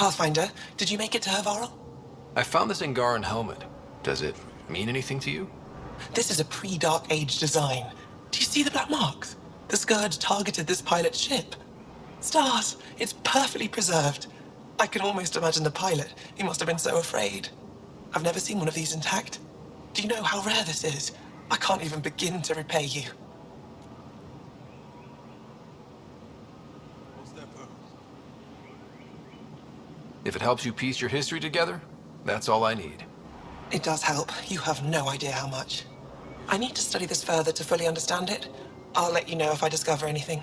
Pathfinder, did you make it to Hervarl? I found this Angaran helmet. Does it mean anything to you? This is a pre-Dark Age design. Do you see the black marks? The Scourge targeted this pilot's ship. Stars, it's perfectly preserved. I can almost imagine the pilot. He must have been so afraid. I've never seen one of these intact. Do you know how rare this is? I can't even begin to repay you. If it helps you piece your history together, that's all I need. It does help. You have no idea how much. I need to study this further to fully understand it. I'll let you know if I discover anything.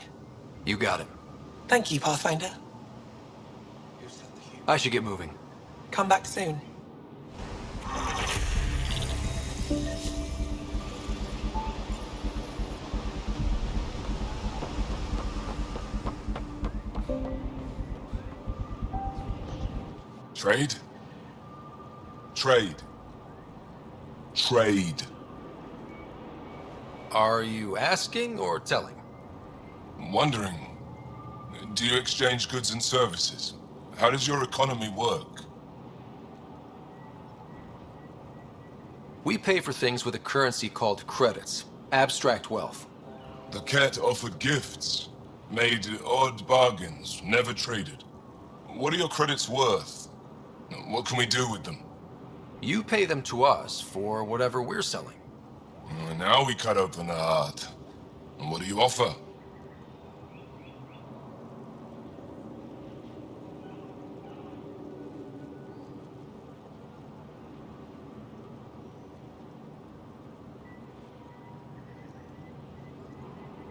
You got it. Thank you, Pathfinder. I should get moving. Come back soon. Trade? Trade. Trade. Are you asking or telling? I'm wondering, do you exchange goods and services? How does your economy work? We pay for things with a currency called credits. Abstract wealth. The cat offered gifts, made odd bargains, never traded. What are your credits worth? What can we do with them? You pay them to us for whatever we're selling. Now we cut open the heart. And what do you offer?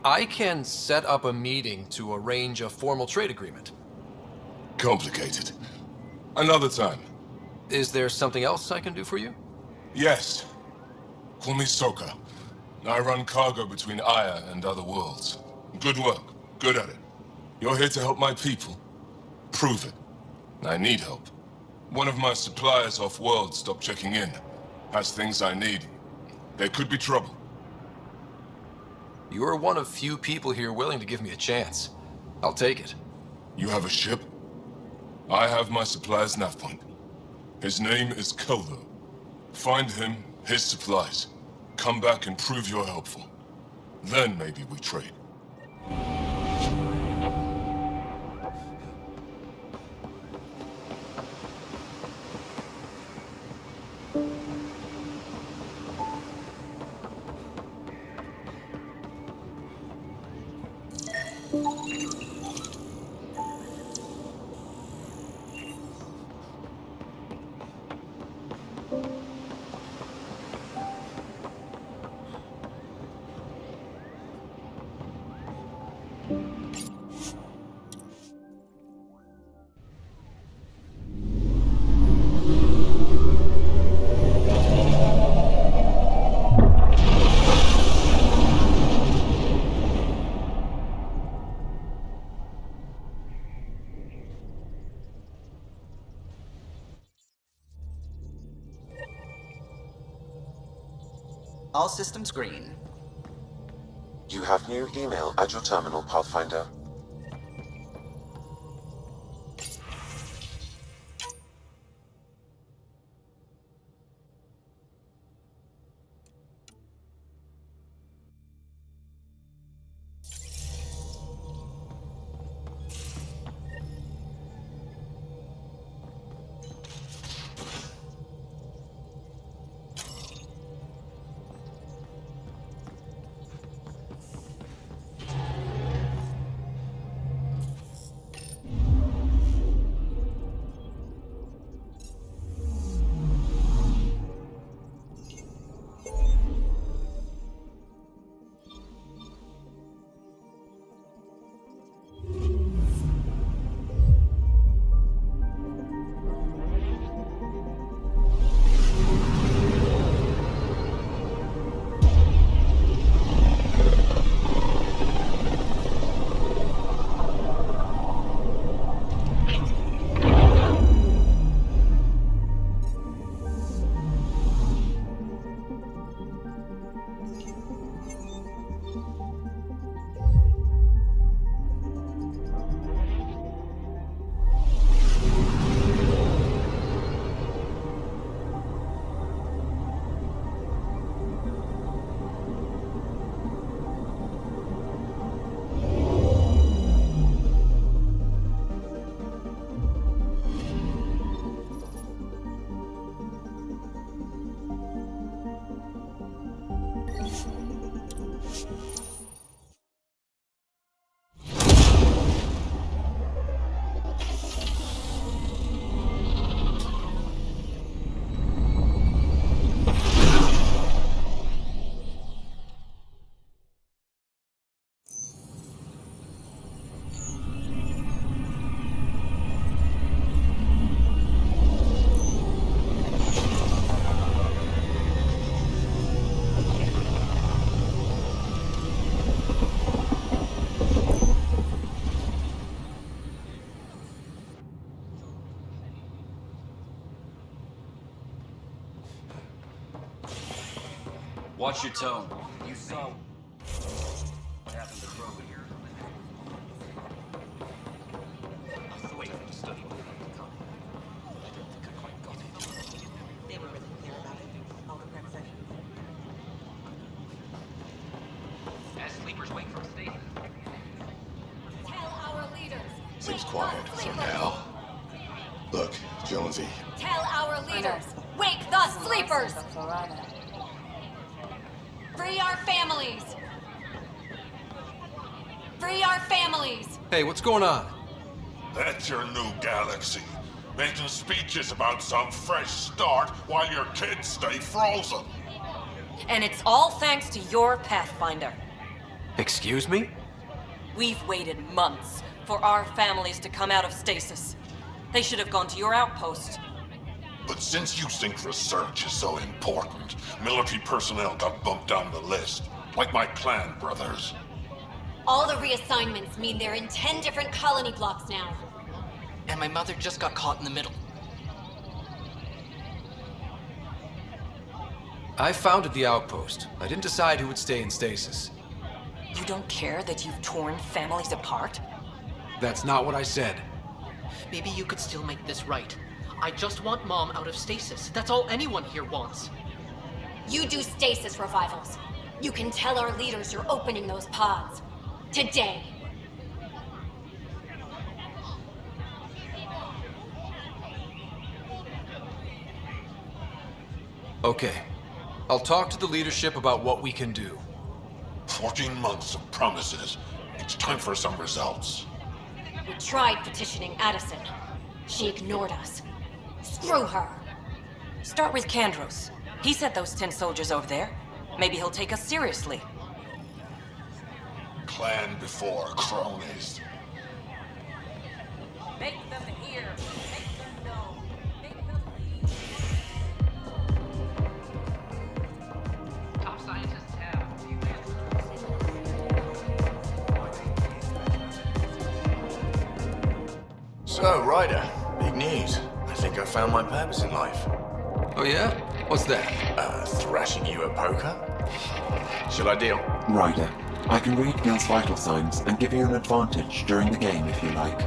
I can set up a meeting to arrange a formal trade agreement. Complicated. Another time. Is there something else I can do for you? Yes. Call me Soka. I run cargo between Aya and other worlds. Good work. Good at it. You're here to help my people. Prove it. I need help. One of my suppliers off-world stopped checking in. Has things I need. There could be trouble. You're one of few people here willing to give me a chance. I'll take it. You have a ship? I have my supplier's nav point. His name is Keldo. Find him, his supplies. Come back and prove you're helpful. Then maybe we trade. All systems green. You have new email at your terminal, Pathfinder. Watch your tone. You saw what happened to Krogan. They were really clear about it. All the prep sessions. As sleepers wait for stasis. Tell our leaders. Seems quiet for now. Look, Jonesy. Tell our leaders. Wake the sleepers. Free our families. Free our families. Hey, what's going on? That's your new galaxy. Making speeches about some fresh start while your kids stay frozen. And it's all thanks to your Pathfinder. Excuse me? We've waited months for our families to come out of stasis. They should have gone to your outpost. But since you think research is so important, military personnel got bumped down the list. Like my clan brothers. All the reassignments mean they're in 10 different colony blocks now. And my mother just got caught in the middle. I founded the outpost. I didn't decide who would stay in stasis. You don't care that you've torn families apart? That's not what I said. Maybe you could still make this right. I just want Mom out of stasis. That's all anyone here wants. You do stasis revivals. You can tell our leaders you're opening those pods. Today. Okay. I'll talk to the leadership about what we can do. 14 months of promises. It's time for some results. We tried petitioning Addison. She ignored us. Screw her. Start with Kandros. He sent those 10 soldiers over there. Maybe he'll take us seriously. Clan before cronies. Make them hear. Make them know. Make them lead. Top scientists have a few answers. So, Ryder, big news. I think I found my purpose in life. Oh yeah? What's that? Thrashing you at poker? Shall I deal? Ryder, I can read Gil's vital signs and give you an advantage during the game if you like.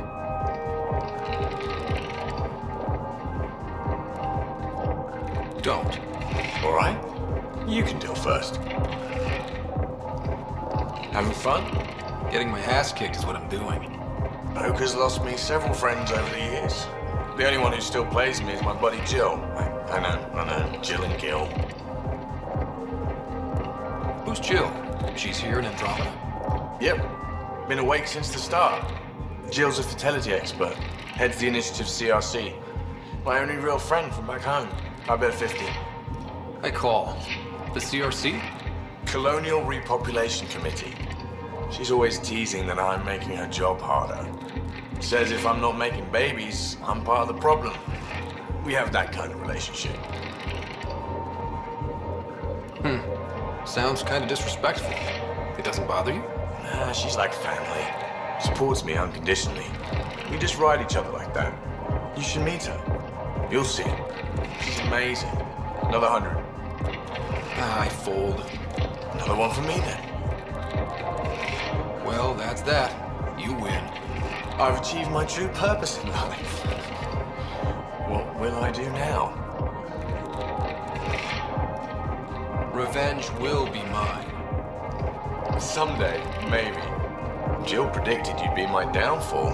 Don't. Alright. You can deal first. Having fun? Getting my ass kicked is what I'm doing. Poker's lost me several friends over the years. The only one who still plays me is my buddy Jill. I know. Jill and Gil. Who's Jill? She's here in Andromeda? Yep. Been awake since the start. Jill's a fertility expert. Heads the initiative CRC. My only real friend from back home. I bet 50. I call. The CRC? Colonial Repopulation Committee. She's always teasing that I'm making her job harder. Says if I'm not making babies, I'm part of the problem. We have that kind of relationship. Sounds kind of disrespectful. It doesn't bother you? Nah, she's like family. Supports me unconditionally. We just ride each other like that. You should meet her. You'll see. She's amazing. Another 100. I fold. Another one for me then. Well, that's that. You win. I've achieved my true purpose in life. What will I do now? Revenge will be mine. Someday, maybe. Jill predicted you'd be my downfall.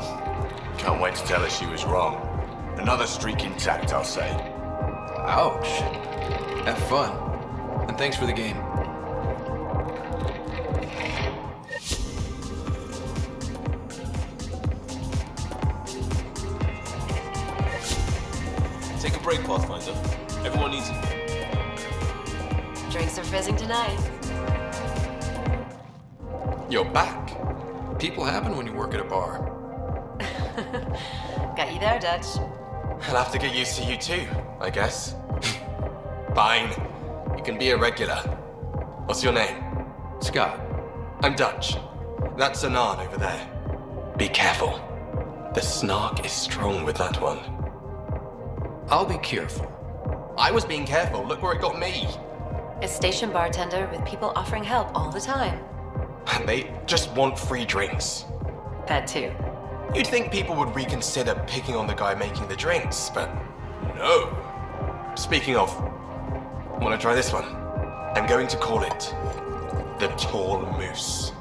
Can't wait to tell her she was wrong. Another streak intact, I'll say. Ouch. Have fun. And thanks for the game. Take a break, Pathfinder. Everyone needs it. Drinks are fizzing tonight. You're back. People happen when you work at a bar. Got you there, Dutch. I'll have to get used to you too, I guess. Fine. You can be a regular. What's your name? Scott. I'm Dutch. That's Anan over there. Be careful. The snark is strong with that one. I'll be careful. I was being careful. Look where it got me. A station bartender with people offering help all the time. They just want free drinks. That too. You'd think people would reconsider picking on the guy making the drinks, but no. Speaking of, wanna try this one? I'm going to call it the Tall Moose.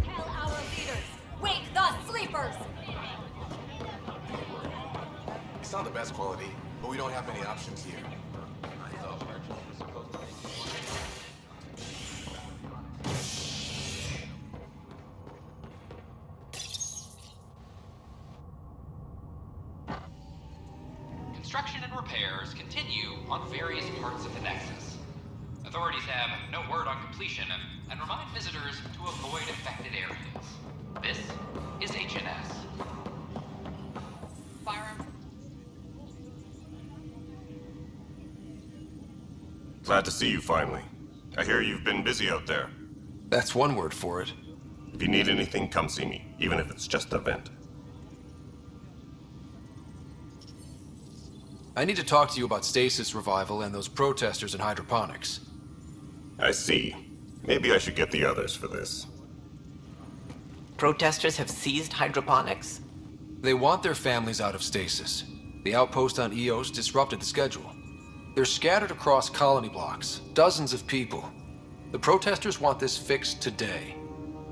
Tell our leaders, wake the sleepers! It's not the best quality, but we don't have many options here. Construction and repairs continue on various parts of the Nexus. Authorities have no word on completion and remind visitors to avoid affected areas. This is HNS. Firearm. Glad to see you finally. I hear you've been busy out there. That's one word for it. If you need anything, come see me, even if it's just a vent. I need to talk to you about stasis revival and those protesters in hydroponics. I see. Maybe I should get the others for this. Protesters have seized hydroponics? They want their families out of stasis. The outpost on Eos disrupted the schedule. They're scattered across colony blocks, dozens of people. The protesters want this fixed today.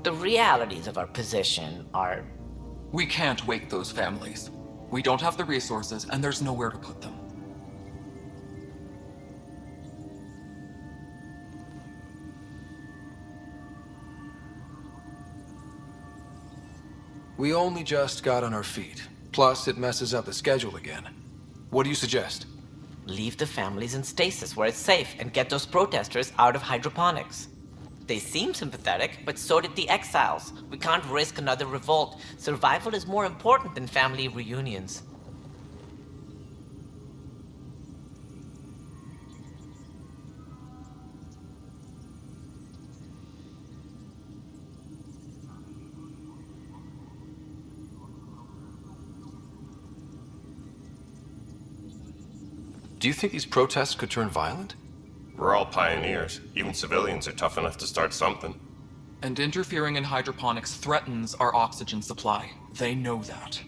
The realities of our position are... We can't wake those families. We don't have the resources, and there's nowhere to put them. We only just got on our feet. Plus, it messes up the schedule again. What do you suggest? Leave the families in stasis where it's safe and get those protesters out of hydroponics. They seem sympathetic, but so did the exiles. We can't risk another revolt. Survival is more important than family reunions. Do you think these protests could turn violent? We're all pioneers. Even civilians are tough enough to start something. And interfering in hydroponics threatens our oxygen supply. They know that.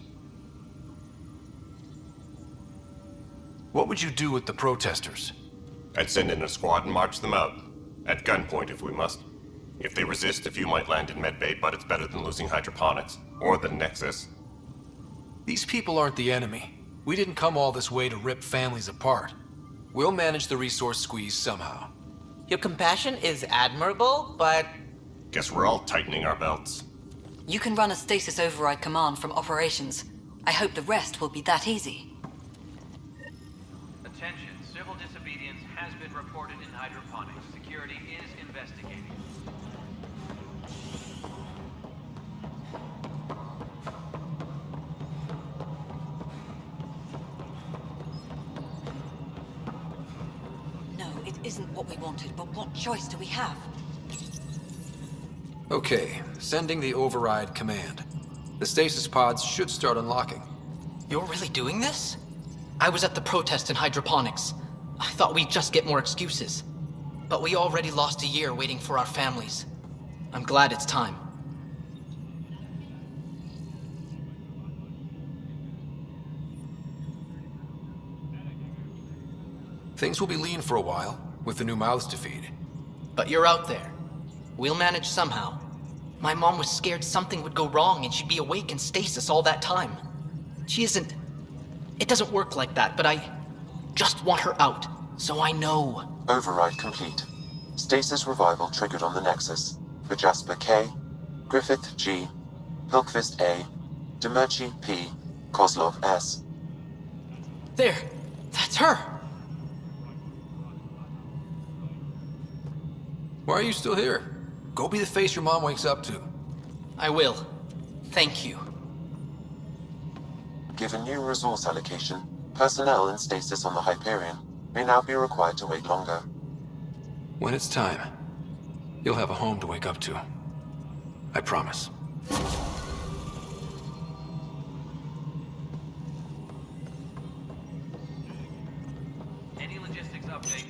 What would you do with the protesters? I'd send in a squad and march them out. At gunpoint if we must. If they resist, a few might land in medbay, but it's better than losing hydroponics. Or the Nexus. These people aren't the enemy. We didn't come all this way to rip families apart. We'll manage the resource squeeze somehow. Your compassion is admirable, but... Guess we're all tightening our belts. You can run a stasis override command from operations. I hope the rest will be that easy. Attention, civil disobedience has been reported in hydroponics. Security is investigating. Isn't what we wanted, but what choice do we have? Okay, sending the override command. The stasis pods should start unlocking. You're really doing this? I was at the protest in hydroponics. I thought we'd just get more excuses. But we already lost a year waiting for our families. I'm glad it's time. Things will be lean for a while, with the new mouths to feed. But you're out there. We'll manage somehow. My mom was scared something would go wrong and she'd be awake in stasis all that time. She isn't... It doesn't work like that, but I just want her out, so I know. Override complete. Stasis revival triggered on the Nexus. For Jasper K, Griffith G, Hilkvist A, Demerchi P, Kozlov S. There! That's her! Why are you still here? Go be the face your mom wakes up to. I will. Thank you. Given new resource allocation, Personnel in stasis on the Hyperion may now be required to wait longer. When it's time, you'll have a home to wake up to. I promise. Any logistics update?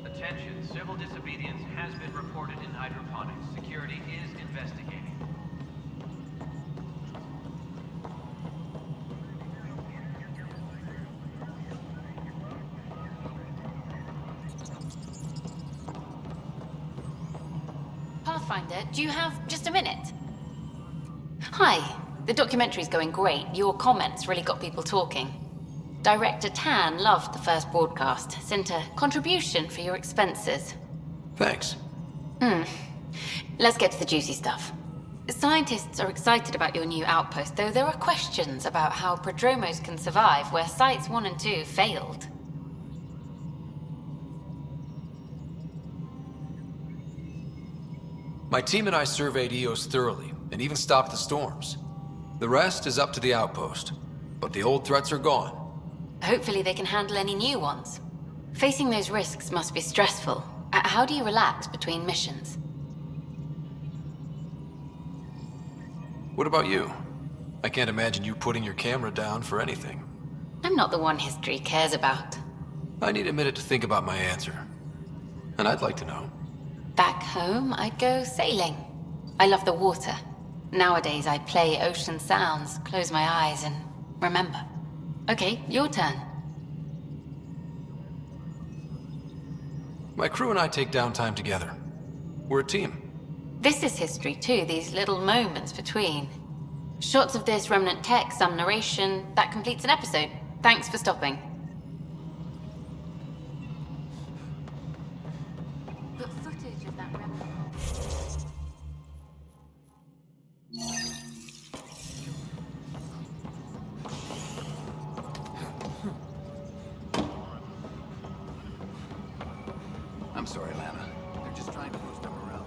Attention, civil disobedience has been reported in hydroponics. Security is investigating. Pathfinder, do you have just a minute? Hi. The documentary's going great. Your comments really got people talking. Director Tan loved the first broadcast. Sent a contribution for your expenses. Thanks. Let's get to the juicy stuff. Scientists are excited about your new outpost, though there are questions about how prodromos can survive where Sites 1 and 2 failed. My team and I surveyed Eos thoroughly, and even stopped the storms. The rest is up to the outpost, but the old threats are gone. Hopefully they can handle any new ones. Facing those risks must be stressful. How do you relax between missions? What about you? I can't imagine you putting your camera down for anything. I'm not the one history cares about. I need a minute to think about my answer. And I'd like to know. Back home, I'd go sailing. I love the water. Nowadays, I play ocean sounds, close my eyes, and remember. Okay, your turn. My crew and I take downtime together. We're a team. This is history too, these little moments between. Shots of this remnant tech, some narration, that completes an episode. Thanks for stopping. But footage of that remnant... I'm sorry, Lana. They're just trying to boost our morale.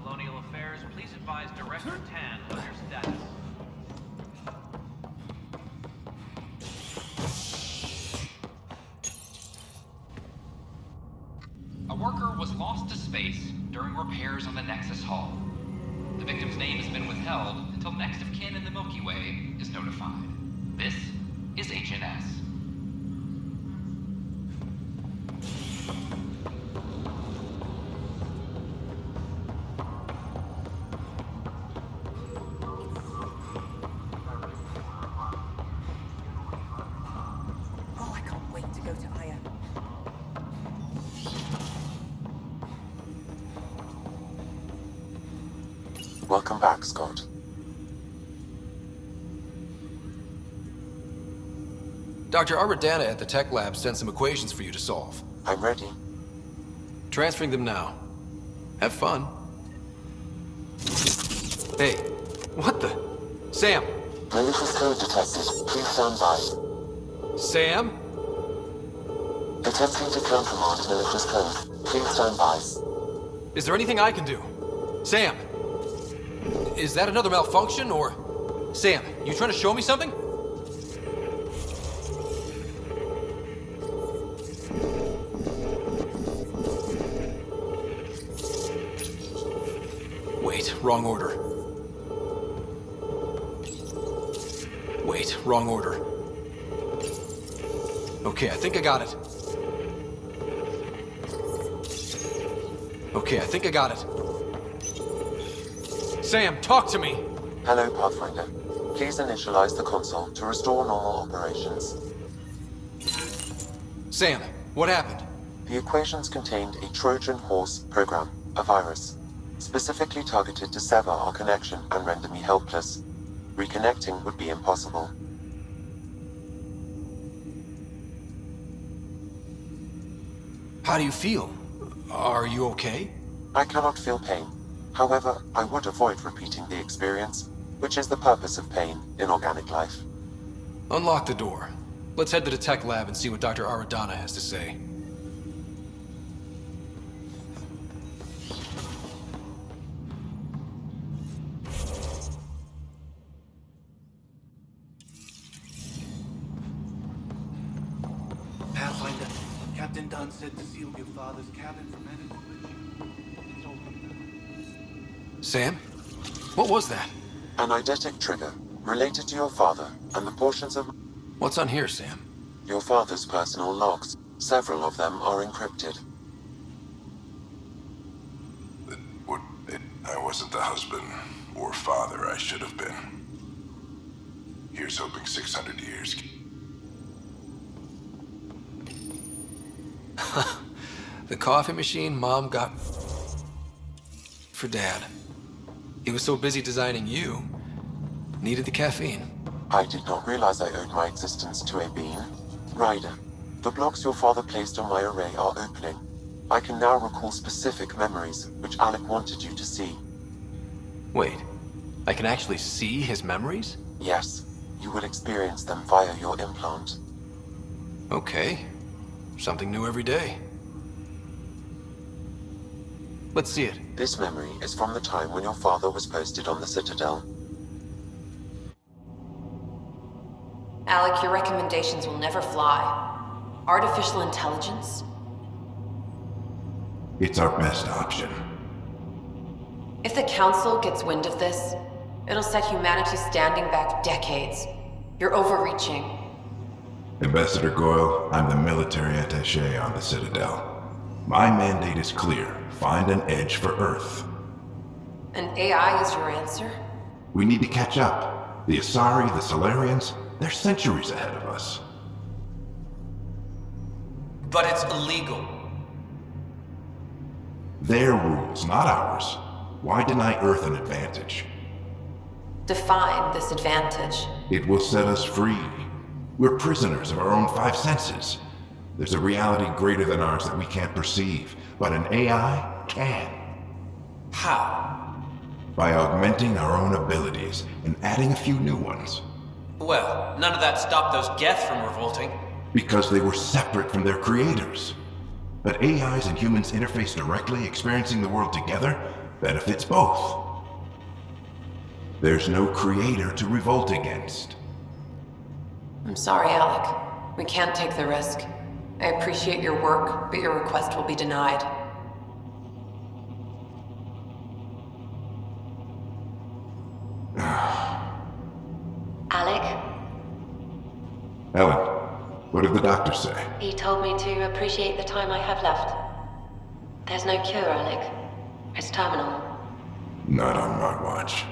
Colonial Affairs, please advise Director Tan of your status. A worker was lost to space during repairs on the Nexus hull. The victim's name has been withheld until next of kin in the Milky Way is notified. This is HNS. Oh, I can't wait to go to Aya. Welcome back, Scott. Dr. Aradana at the tech lab sent some equations for you to solve. I'm ready. Transferring them now. Have fun. Hey, what the? Sam! Malicious code detected. Please stand by. Sam? Attempting to countermand malicious code. Please stand by. Is there anything I can do? Sam! Is that another malfunction, or... Sam, you trying to show me something? Wait, wrong order. Wait, wrong order. Okay, I think I got it. Okay, I think I got it. Sam, talk to me! Hello, Pathfinder. Please initialize the console to restore normal operations. Sam, what happened? The equations contained a Trojan horse program, a virus, specifically targeted to sever our connection and render me helpless. Reconnecting would be impossible. How do you feel? Are you okay? I cannot feel pain. However, I would avoid repeating the experience, which is the purpose of pain in organic life. Unlock the door. Let's head to the tech lab and see what Dr. Aradana has to say. Pathfinder, Captain Dunn said to seal your father's cabin from any collision. It's all confirmed. Sam? What was that? An eidetic trigger, related to your father, and the portions of... What's on here, Sam? Your father's personal logs. Several of them are encrypted. I wasn't the husband or father I should have been. Here's hoping 600 years. The coffee machine Mom got for Dad. He was so busy designing you, needed the caffeine. I did not realize I owed my existence to a being. Ryder, the blocks your father placed on my array are opening. I can now recall specific memories, which Alec wanted you to see. Wait, I can actually see his memories? Yes, you will experience them via your implant. Okay, something new every day. Let's see it. This memory is from the time when your father was posted on the Citadel. Alec, your recommendations will never fly. Artificial intelligence? It's our best option. If the Council gets wind of this, it'll set humanity standing back decades. You're overreaching. Ambassador Goyle, I'm the military attaché on the Citadel. My mandate is clear. Find an edge for Earth. And AI is your answer? We need to catch up. The Asari, the Solarians, they're centuries ahead of us. But it's illegal. Their rules, not ours. Why deny Earth an advantage? Define this advantage. It will set us free. We're prisoners of our own five senses. There's a reality greater than ours that we can't perceive, but an AI can. How? By augmenting our own abilities and adding a few new ones. Well, none of that stopped those Geth from revolting. Because they were separate from their creators. But AIs and humans interface directly, experiencing the world together, benefits both. There's no creator to revolt against. I'm sorry, Alec. We can't take the risk. I appreciate your work, but your request will be denied. Alec? Ellen, what did the doctor say? He told me to appreciate the time I have left. There's no cure, Alec. It's terminal. Not on my watch.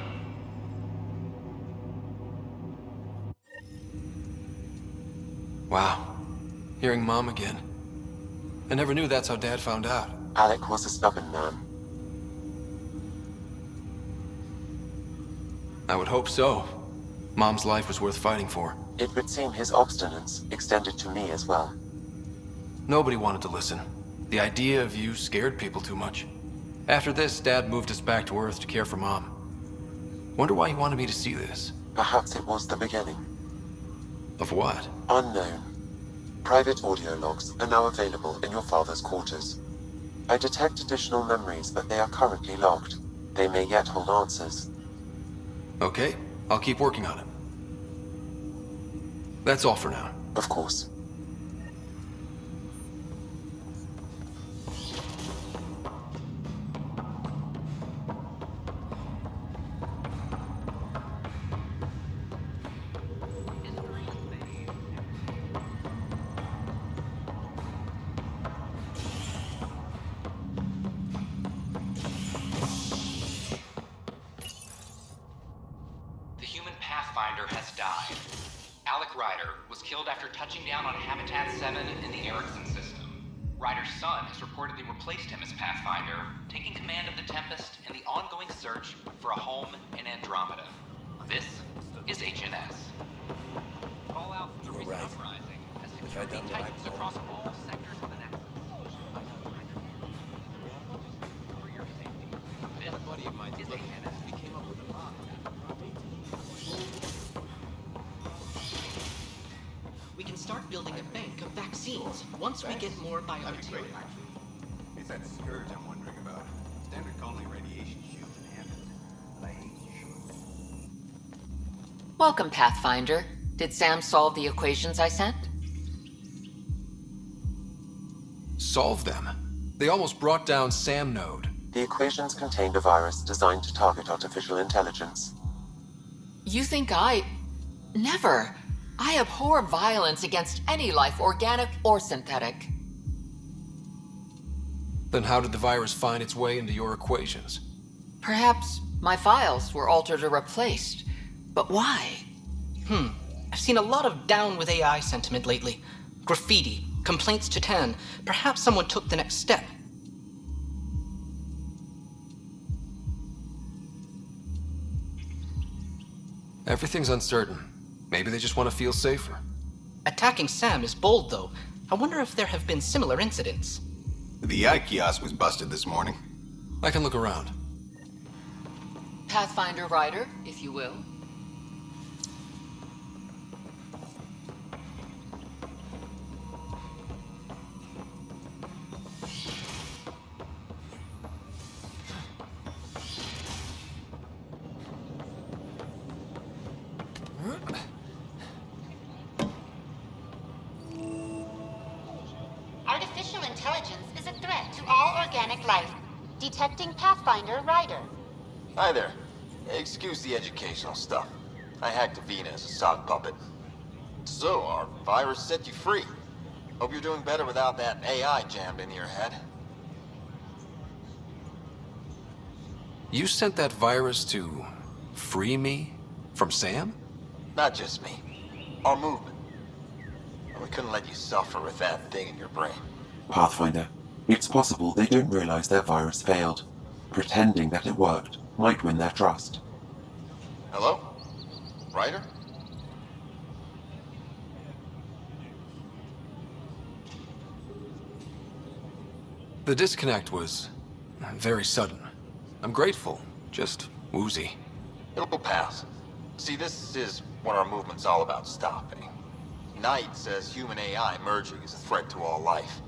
Wow. Hearing Mom again. I never knew that's how Dad found out. Alec was a stubborn man. I would hope so. Mom's life was worth fighting for. It would seem his obstinance extended to me as well. Nobody wanted to listen. The idea of you scared people too much. After this, Dad moved us back to Earth to care for Mom. Wonder why he wanted me to see this. Perhaps it was the beginning. Of what? Unknown. Private audio logs are now available in your father's quarters. I detect additional memories, but they are currently logged. They may yet hold answers. Okay, I'll keep working on it. That's all for now. Of course. The human Pathfinder has died. Alec Ryder was killed after touching down on Habitat 7 in the Erickson system. Ryder's son has reportedly replaced him as Pathfinder, taking command of the Tempest in the ongoing search for a home in Andromeda. This is HNS. Fallout from the recent uprising has security tightens across all sectors of the network. For your safety, this buddy of mine is HNS. We came up with a bomb. We can start building a bank of vaccines once we get more biomaterial. It's that scourge I'm wondering about. Standard colony radiation shield in Hampton. I hate shields. Welcome, Pathfinder. Did Sam solve the equations I sent? Solve them? They almost brought down Sam Node. The equations contained a virus designed to target artificial intelligence. You think Never. I abhor violence against any life, organic or synthetic. Then how did the virus find its way into your equations? Perhaps my files were altered or replaced. But why? I've seen a lot of down with AI sentiment lately. Graffiti, complaints to Tan. Perhaps someone took the next step. Everything's uncertain. Maybe they just want to feel safer. Attacking Sam is bold, though. I wonder if there have been similar incidents. The eye kiosk was busted this morning. I can look around. Pathfinder Ryder, if you will. Artificial intelligence is a threat to all organic life. Detecting Pathfinder Ryder. Hi there. Excuse the educational stuff. I hacked Avina as a sock puppet. So, our virus set you free. Hope you're doing better without that AI jammed into your head. You sent that virus to free me from Sam? Not just me. Our movement. We couldn't let you suffer with that thing in your brain. Pathfinder, it's possible they don't realize their virus failed. Pretending that it worked might win their trust. Hello? Ryder? The disconnect was very sudden. I'm grateful, just woozy. It'll pass. See, this is what our movement's all about stopping. Knight says human AI merging is a threat to all life.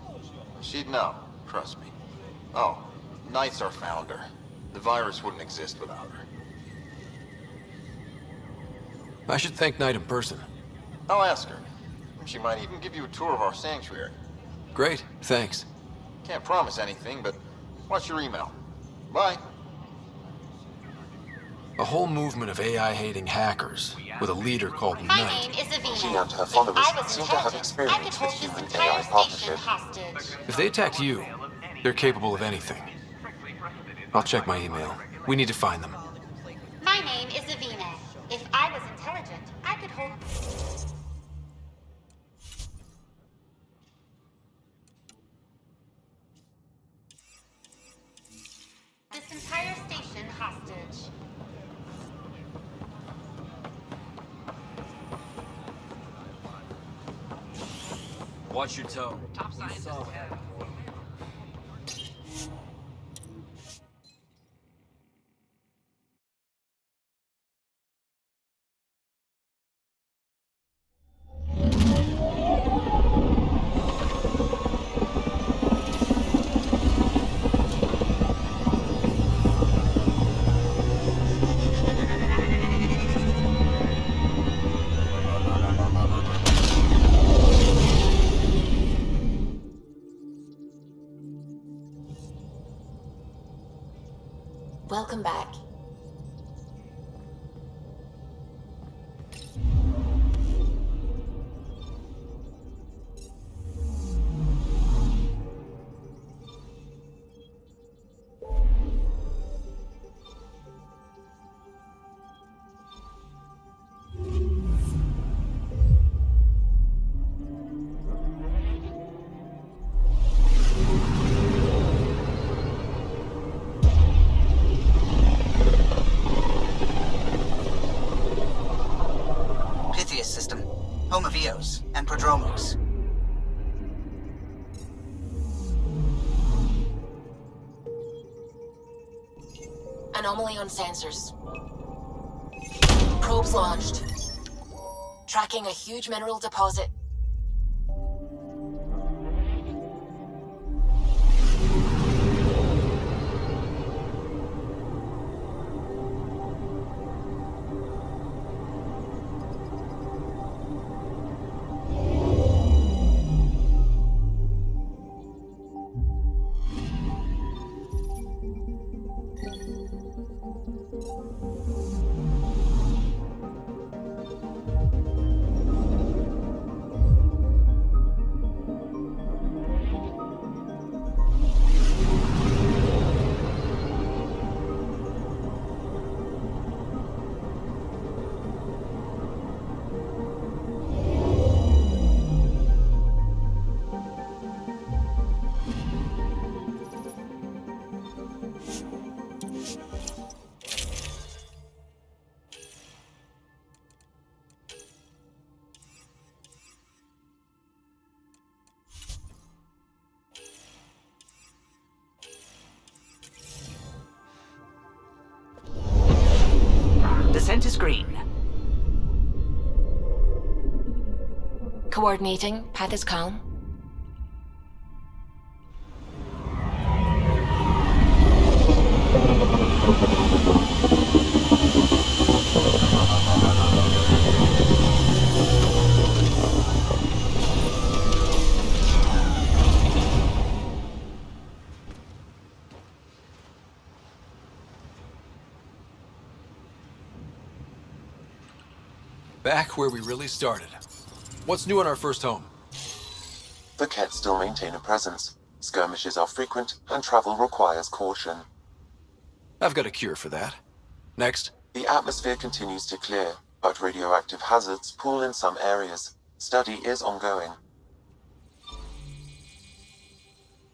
She'd know, trust me. Oh, Knight's our founder. The virus wouldn't exist without her. I should thank Knight in person. I'll ask her. She might even give you a tour of our sanctuary. Great, thanks. Can't promise anything, but watch your email. Bye. A whole movement of AI-hating hackers, with a leader called My Knight. name is Avina. She and her If followers I was seem to have intelligent, I could experience with hold this human entire AI station partnership. hostage. If they attacked you, they're capable of anything. I'll check my email. We need to find them. My name is Avina. If I was intelligent, I could hold... this entire station hostage. Watch your tone. Top scientists have Welcome back. System, home of Eos and Prodromos. Anomaly on sensors. Probes launched. Tracking a huge mineral deposit. Descent is green. Coordinating. Path is calm. Back where we really started. What's new on our first home? The Kett still maintain a presence. Skirmishes are frequent, and travel requires caution. I've got a cure for that. Next. The atmosphere continues to clear, but radioactive hazards pool in some areas. Study is ongoing.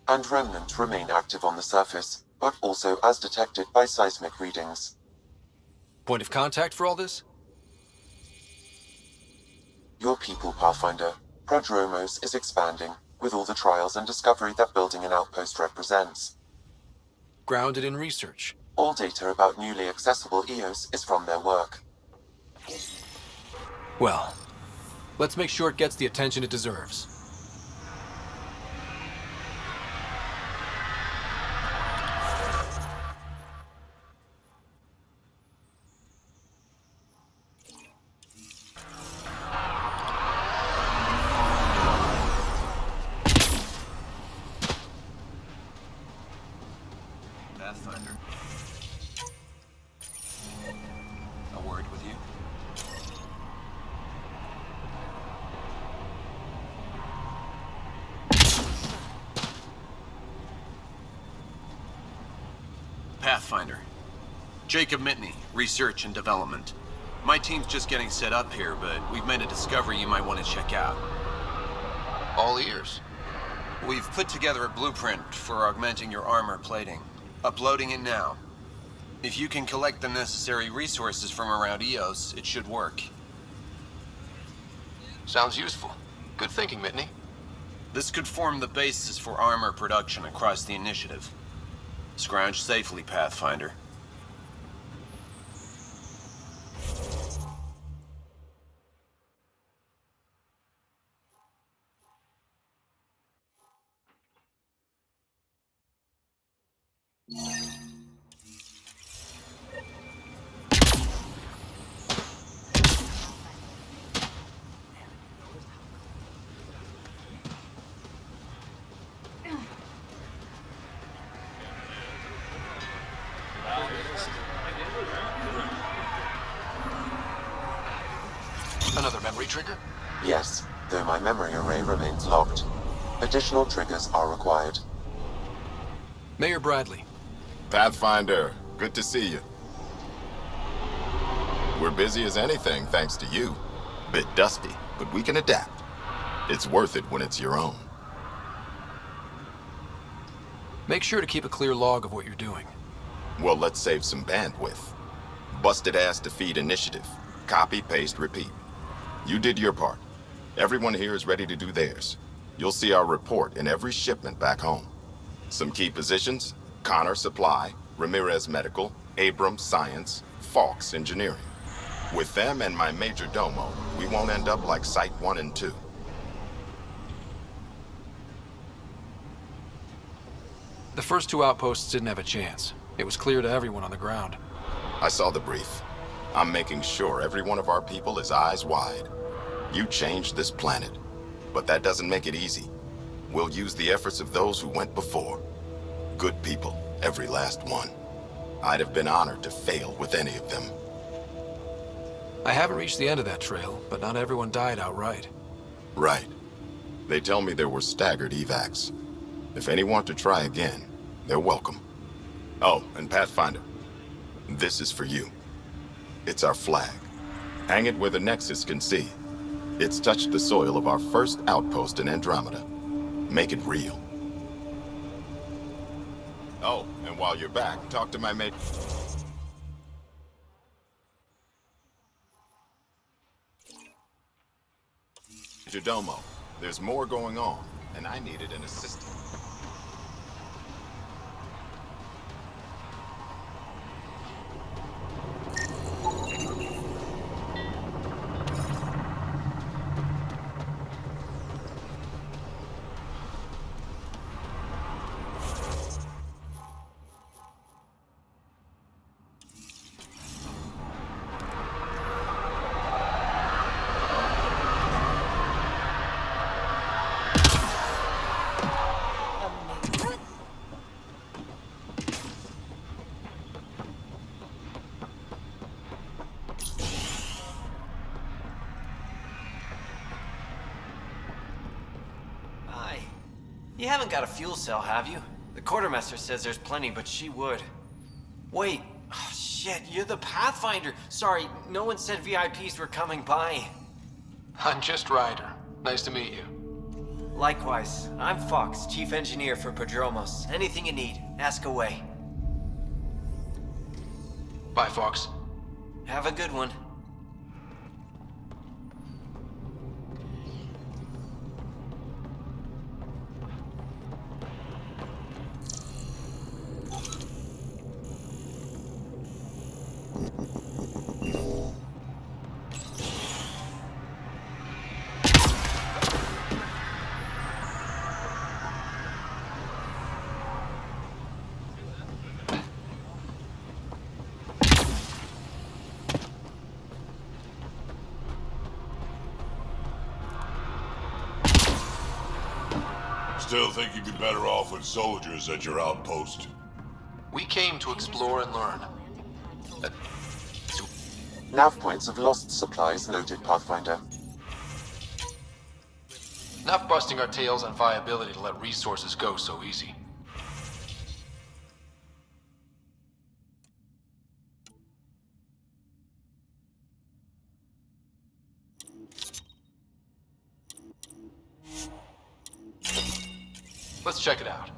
And remnants remain active on the surface, but also as detected by seismic readings. Point of contact for all this? Your people, Pathfinder. Prodromos is expanding, with all the trials and discovery that building an outpost represents. Grounded in research. All data about newly accessible Eos is from their work. Well, let's make sure it gets the attention it deserves. Pathfinder. A word with you? Pathfinder. Jacob Mitney, Research and Development. My team's just getting set up here, but we've made a discovery you might want to check out. All ears. We've put together a blueprint for augmenting your armor plating. Uploading it now. If you can collect the necessary resources from around Eos, it should work. Sounds useful. Good thinking, Mitney. This could form the basis for armor production across the initiative. Scrounge safely, Pathfinder. Another memory trigger? Yes, though my memory array remains locked. Additional triggers are required. Mayor Bradley. Pathfinder, good to see you. We're busy as anything thanks to you. Bit dusty, but we can adapt. It's worth it when it's your own. Make sure to keep a clear log of what you're doing. Well, let's save some bandwidth. Busted ass defeat initiative. Copy, paste, repeat. You did your part. Everyone here is ready to do theirs. You'll see our report in every shipment back home. Some key positions: Connor Supply, Ramirez Medical, Abrams Science, Falks Engineering. With them and my major domo, we won't end up like Site 1 and 2. The first two outposts didn't have a chance. It was clear to everyone on the ground. I saw the brief. I'm making sure every one of our people is eyes wide. You changed this planet, but that doesn't make it easy. We'll use the efforts of those who went before. Good people, every last one. I'd have been honored to fail with any of them. I haven't reached the end of that trail, but not everyone died outright. Right. They tell me there were staggered evacs. If any want to try again, they're welcome. Oh, and Pathfinder, this is for you. It's our flag. Hang it where the Nexus can see. It's touched the soil of our first outpost in Andromeda. Make it real. Oh, and while you're back, talk to my mate. Domo, there's more going on, and I needed an assistant. You haven't got a fuel cell, have you? The quartermaster says there's plenty, but she would. Wait. Oh, shit, you're the Pathfinder. Sorry, no one said VIPs were coming by. I'm just Ryder. Nice to meet you. Likewise. I'm Fox, Chief Engineer for Prodromos. Anything you need, ask away. Bye, Fox. Have a good one. Still think you'd be better off with soldiers at your outpost? We came to explore and learn. Nav points of lost supplies noted, Pathfinder. Not busting our tails on viability to let resources go so easy. Let's check it out.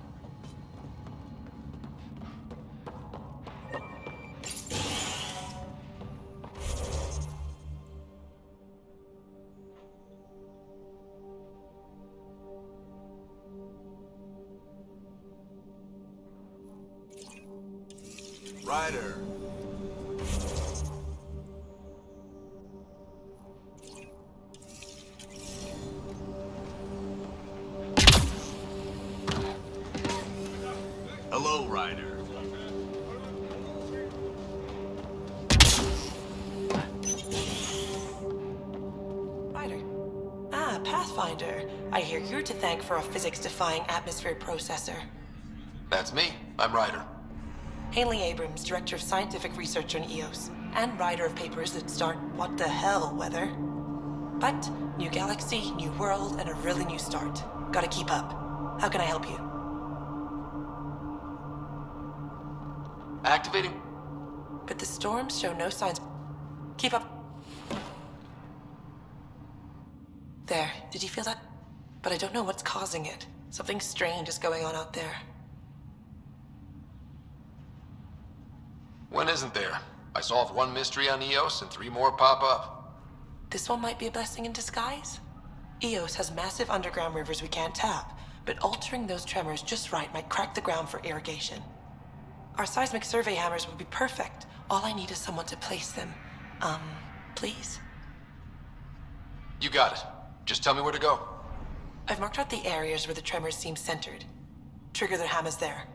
Ryder. Hello, Ryder. Ryder. Ah, Pathfinder. I hear you're to thank for a physics-defying atmosphere processor. That's me. I'm Ryder. Haley Abrams, Director of Scientific Research on EOS, and writer of papers that start what the hell weather. But new galaxy, new world, and a really new start. Gotta keep up. How can I help you? Activating. But the storms show no signs. Keep up. There, did you feel that? But I don't know what's causing it. Something strange is going on out there. When isn't there? I solved one mystery on Eos and 3 more pop up. This one might be a blessing in disguise. Eos has massive underground rivers we can't tap, but altering those tremors just right might crack the ground for irrigation. Our seismic survey hammers would be perfect. All I need is someone to place them. Please? You got it. Just tell me where to go. I've marked out the areas where the tremors seem centered. Trigger the hammers there.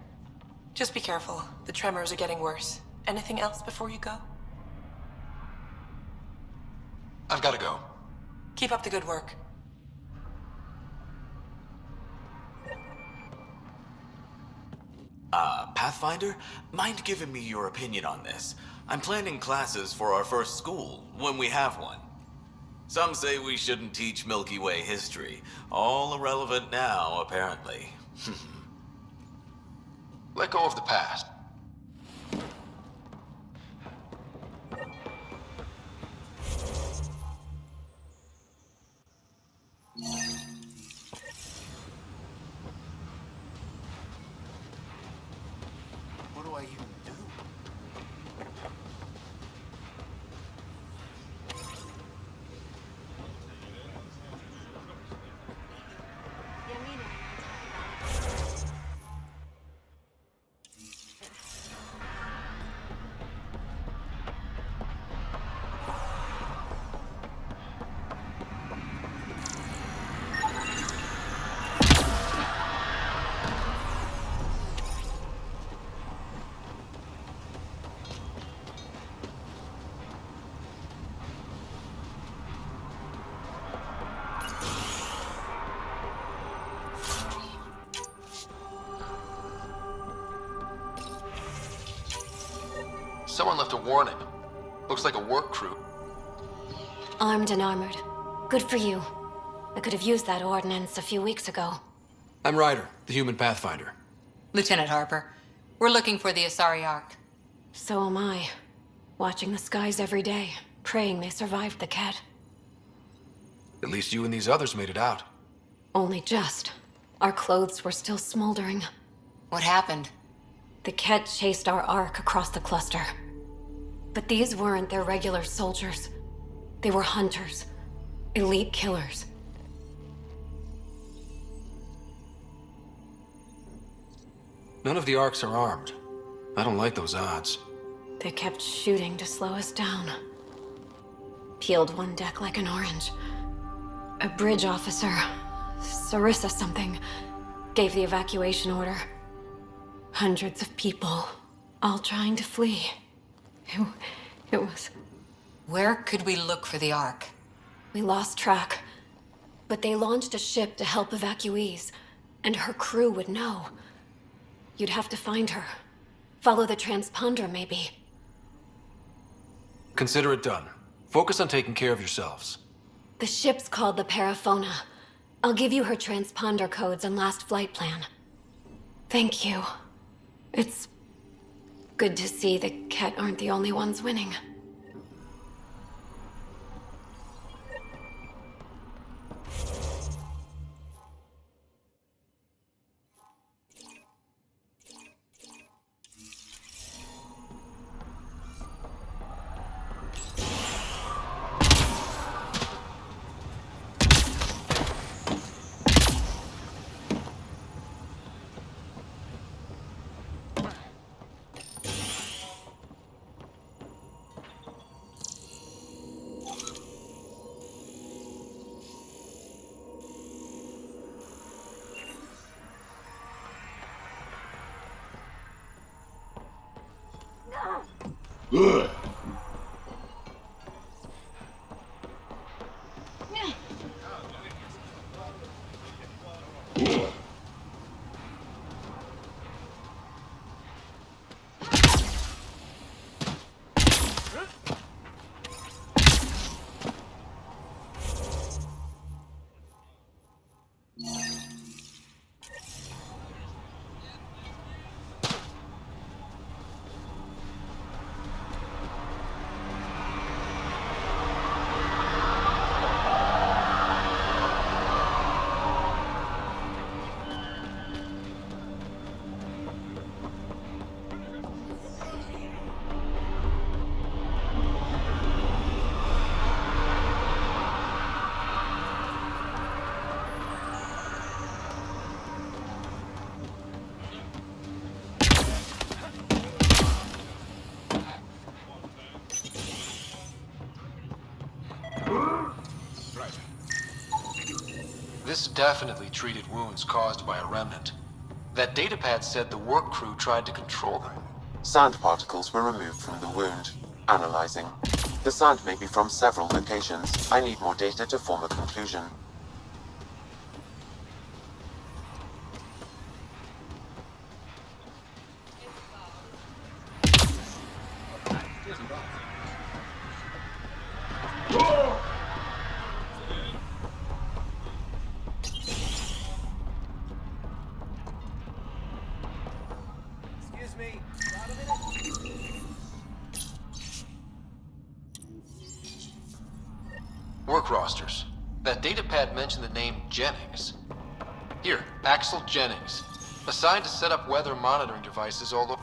Just be careful. The tremors are getting worse. Anything else before you go? I've got to go. Keep up the good work. Pathfinder? Mind giving me your opinion on this? I'm planning classes for our first school, when we have one. Some say we shouldn't teach Milky Way history. All irrelevant now, apparently. Let go of the past. What do I even do? Someone left a warning. Looks like a work crew. Armed and armored. Good for you. I could have used that ordnance a few weeks ago. I'm Ryder, the human pathfinder. Lieutenant Harper, we're looking for the Asari Ark. So am I. Watching the skies every day, praying they survived the Ket. At least you and these others made it out. Only just. Our clothes were still smoldering. What happened? The Ket chased our Ark across the cluster. But these weren't their regular soldiers. They were hunters. Elite killers. None of the Arks are armed. I don't like those odds. They kept shooting to slow us down. Peeled one deck like an orange. A bridge officer, Sarissa something, gave the evacuation order. Hundreds of people, all trying to flee. It was... Where could we look for the Ark? We lost track. But they launched a ship to help evacuees, and her crew would know. You'd have to find her. Follow the transponder, maybe. Consider it done. Focus on taking care of yourselves. The ship's called the Paraphona. I'll give you her transponder codes and last flight plan. Thank you. It's good to see the Ket aren't the only ones winning. Ugh. This definitely treated wounds caused by a remnant. That datapad said the work crew tried to control them. Sand particles were removed from the wound. Analyzing. The sand may be from several locations. I need more data to form a conclusion. Excuse me. Work rosters. That datapad mentioned the name Jennings. Here, Axel Jennings. Assigned to set up weather monitoring devices all over.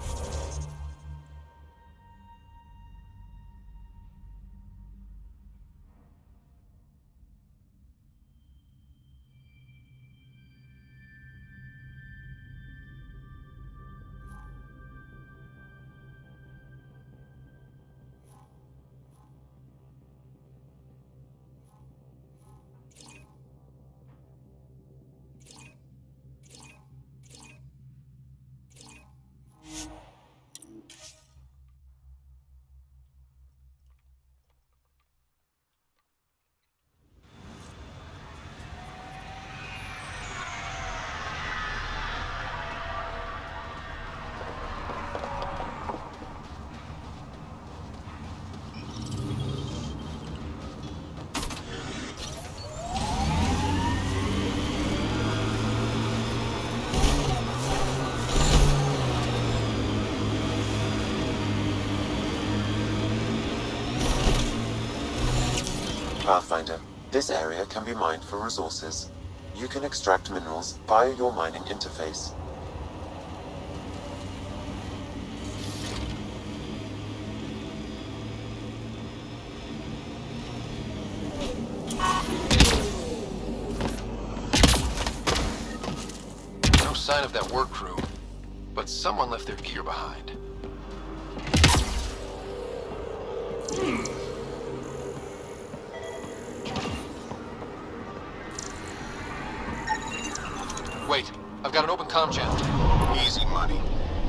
Pathfinder, this area can be mined for resources. You can extract minerals via your mining interface. No sign of that work crew, but someone left their gear behind. Wait, I've got an open comm channel. Easy money.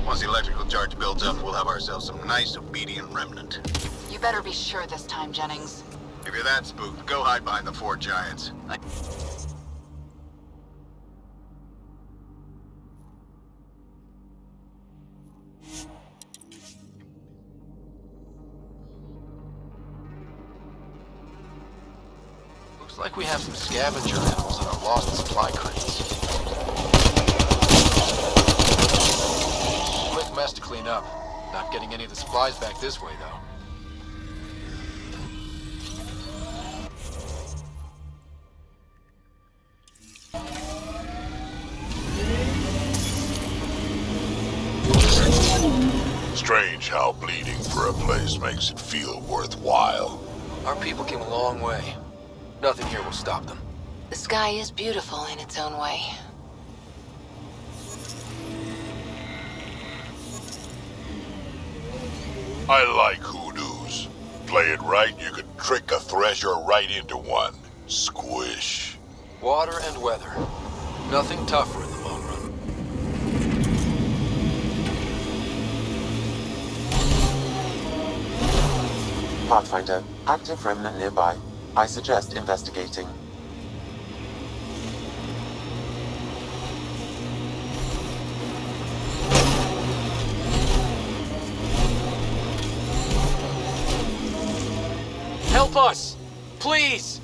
Once the electrical charge builds up, we'll have ourselves some nice obedient remnant. You better be sure this time, Jennings. If you're that spooked, go hide behind the four giants. Looks like we have some scavenger animals in our lost supply crates. Quick mess to clean up. Not getting any of the supplies back this way, though. Strange how bleeding for a place makes it feel worthwhile. Our people came a long way. Nothing here will stop them. The sky is beautiful in its own way. I like hoodoos. Play it right, you could trick a thresher right into one. Squish. Water and weather. Nothing tougher in the long run. Pathfinder, active remnant nearby. I suggest investigating. Help us! Please!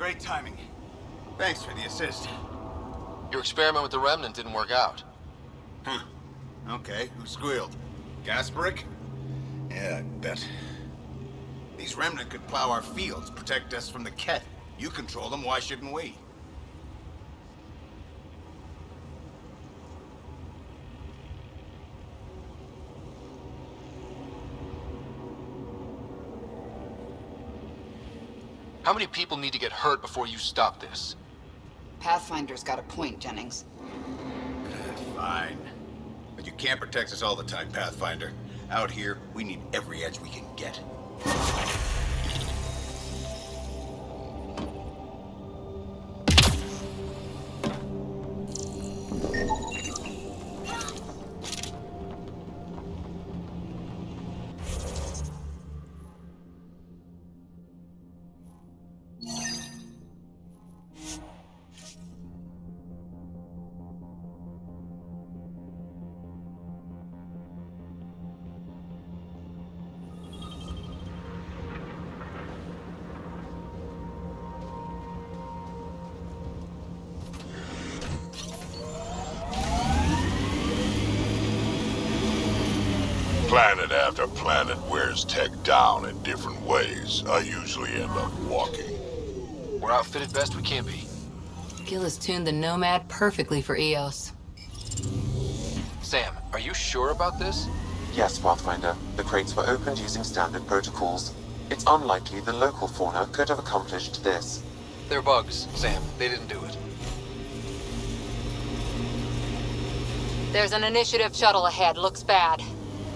Great timing. Thanks for the assist. Your experiment with the Remnant didn't work out. Huh. Okay, who squealed? Gasparic? Yeah, I bet. These Remnant could plow our fields, protect us from the Ket. You control them, why shouldn't we? How many people need to get hurt before you stop this? Pathfinder's got a point, Jennings. Fine. But you can't protect us all the time, Pathfinder. Out here, we need every edge we can get. Planet after planet wears tech down in different ways. I usually end up walking. We're outfitted best we can be. Gil has tuned the Nomad perfectly for Eos. Sam, are you sure about this? Yes, Pathfinder. The crates were opened using standard protocols. It's unlikely the local fauna could have accomplished this. They're bugs, Sam. They didn't do it. There's an initiative shuttle ahead. Looks bad.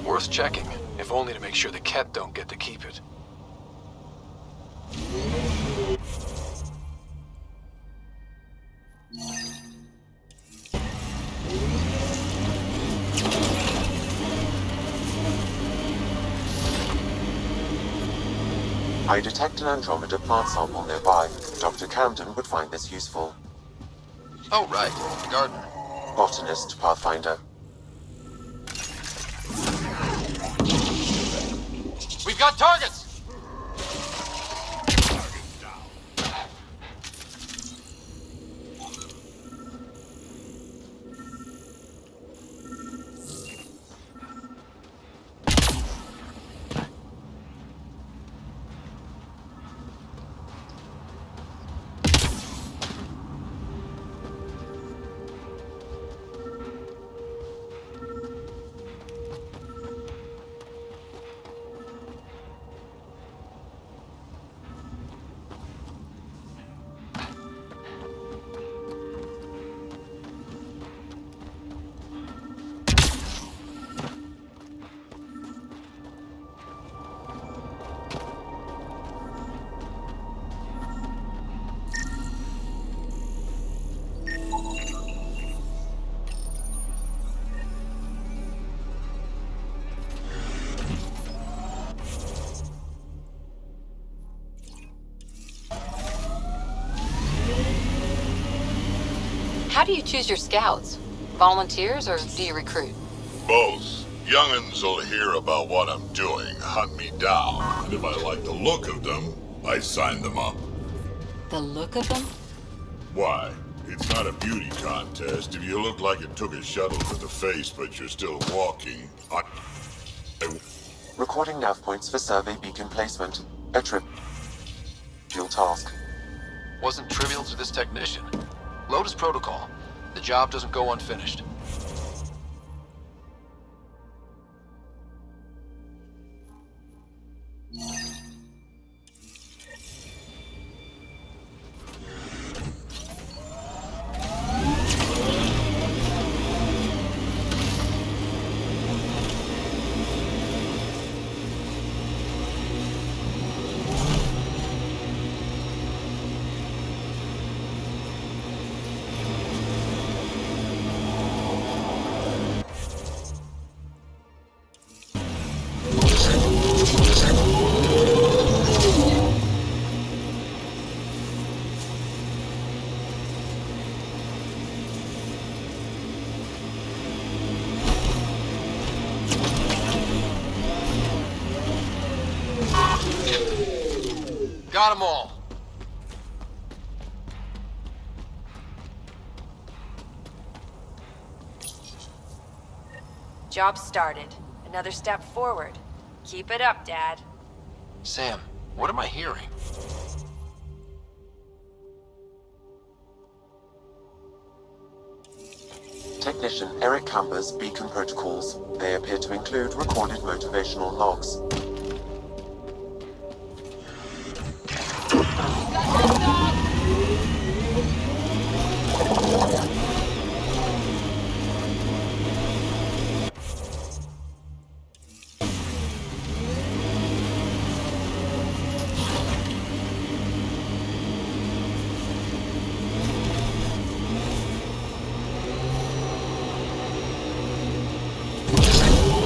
Worth checking, if only to make sure the Ket don't get to keep it. I detect an Andromeda plant sample nearby. Dr. Camden would find this useful. Oh, right. The gardener. Botanist, Pathfinder. We've got targets! How do you choose your scouts? Volunteers or do you recruit? Both. Young'uns will hear about what I'm doing, hunt me down, and if I like the look of them, I sign them up. The look of them? Why? It's not a beauty contest. If you look like it took a shuttle to the face, but you're still walking, Recording nav points for survey beacon placement. A trivial task. Wasn't trivial to this technician. Lotus protocol. The job doesn't go unfinished. Got them all. Job started. Another step forward. Keep it up, Dad. Sam, what am I hearing? Technician Eric Camber's beacon protocols. They appear to include recorded motivational logs.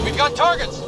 We've got targets!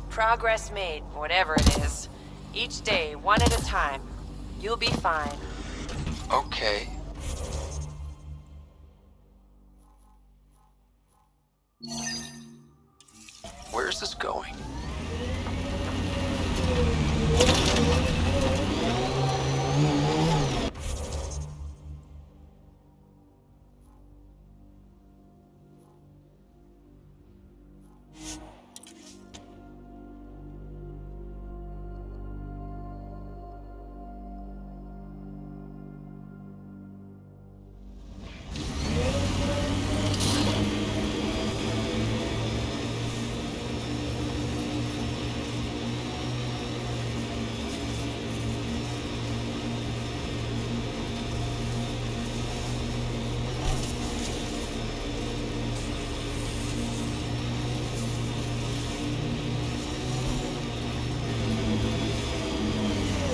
Progress made, whatever it is. Each day, one at a time. You'll be fine. Okay. Where's this going?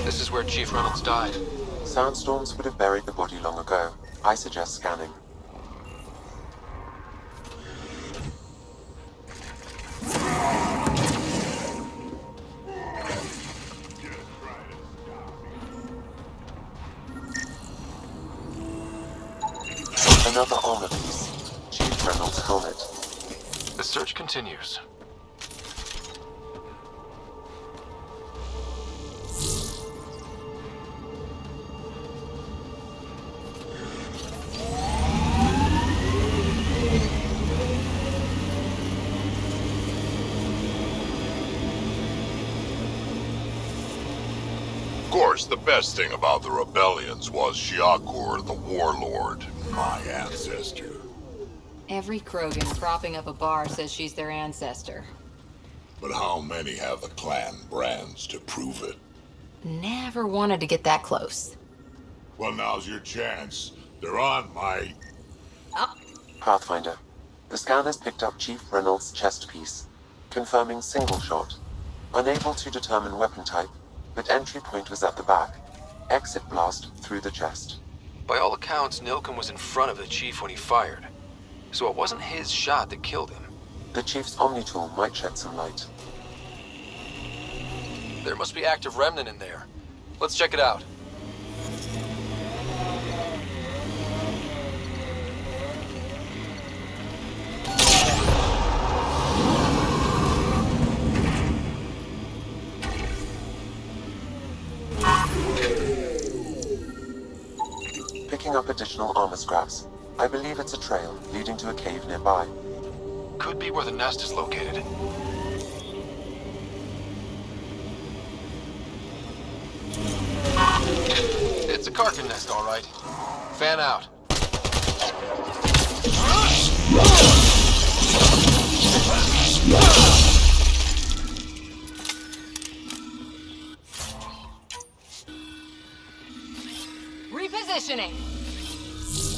This is where Chief Reynolds died. Sandstorms would have buried the body long ago. I suggest scanning. Another armor piece. Chief Reynolds' helmet. The search continues. Of course, the best thing about the rebellions was Shiakur the Warlord, my ancestor. Every Krogan propping up a bar says she's their ancestor. But how many have the clan brands to prove it? Never wanted to get that close. Well, now's your chance. They're on my... Pathfinder. The scanners picked up Chief Reynolds' chest piece, confirming single shot. Unable to determine weapon type, but entry point was at the back. Exit blast through the chest. By all accounts, Nilken was in front of the Chief when he fired. So it wasn't his shot that killed him. The Chief's Omni-tool might shed some light. There must be active remnant in there. Let's check it out. Picking up additional armor scraps. I believe it's a trail leading to a cave nearby. Could be where the nest is located. It's a Karkin nest, all right. Fan out. Repositioning.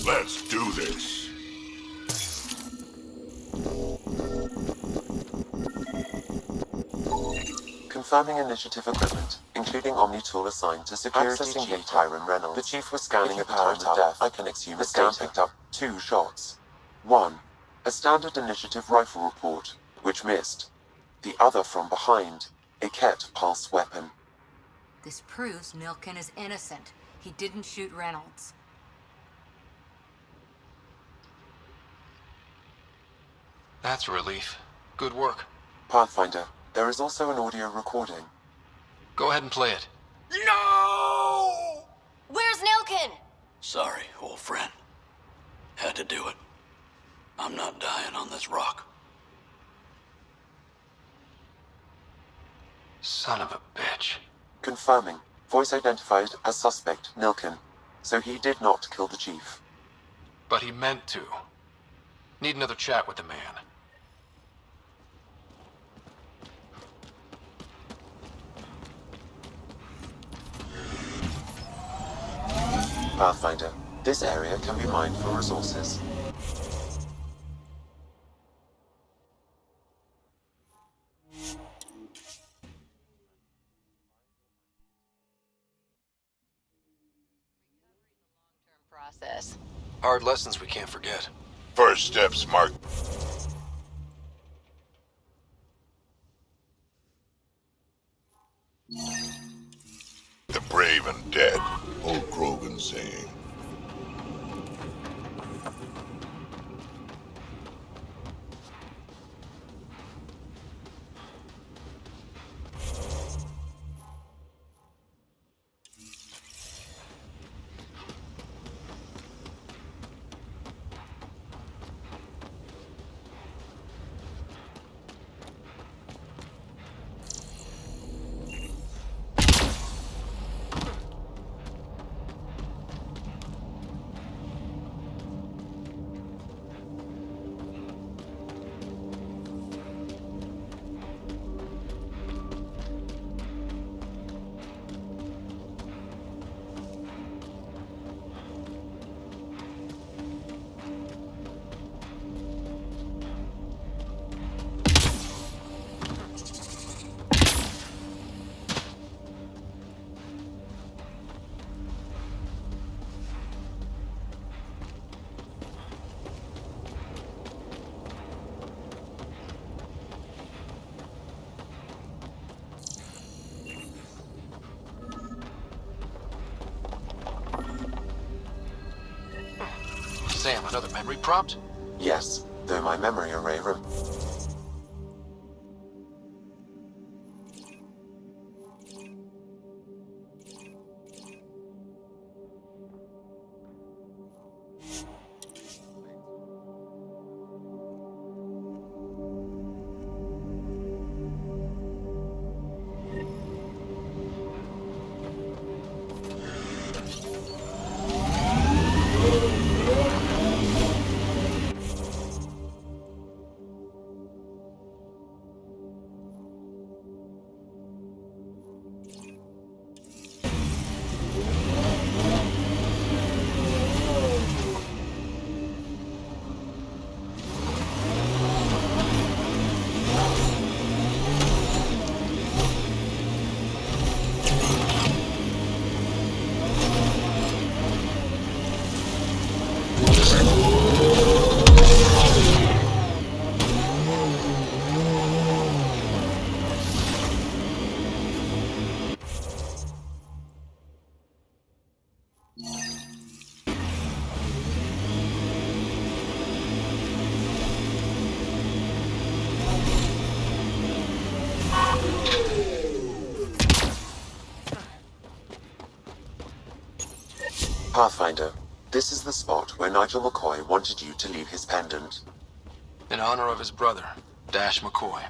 Let's do this. Confirming initiative equipment, including Omni-tool assigned to security chief Tyron Reynolds. The chief was scanning at the time of death. I can assume the scan picked up 2 shots. 1. A standard initiative rifle report, which missed. The other from behind, a Ket pulse weapon. This proves Nilkin is innocent. He didn't shoot Reynolds. That's a relief. Good work. Pathfinder, there is also an audio recording. Go ahead and play it. No! Where's Nilkin? Sorry, old friend. Had to do it. I'm not dying on this rock. Son of a bitch. Confirming. Voice identified as suspect Nilkin. So he did not kill the chief. But he meant to. Need another chat with the man. Pathfinder, this area can be mined for resources. Process. Hard lessons we can't forget. First steps, Mark. The brave and dead, old Krogan saying. Sam, another memory prompt? Yes, though my memory array Pathfinder, this is the spot where Nigel McCoy wanted you to leave his pendant. In honor of his brother, Dash McCoy.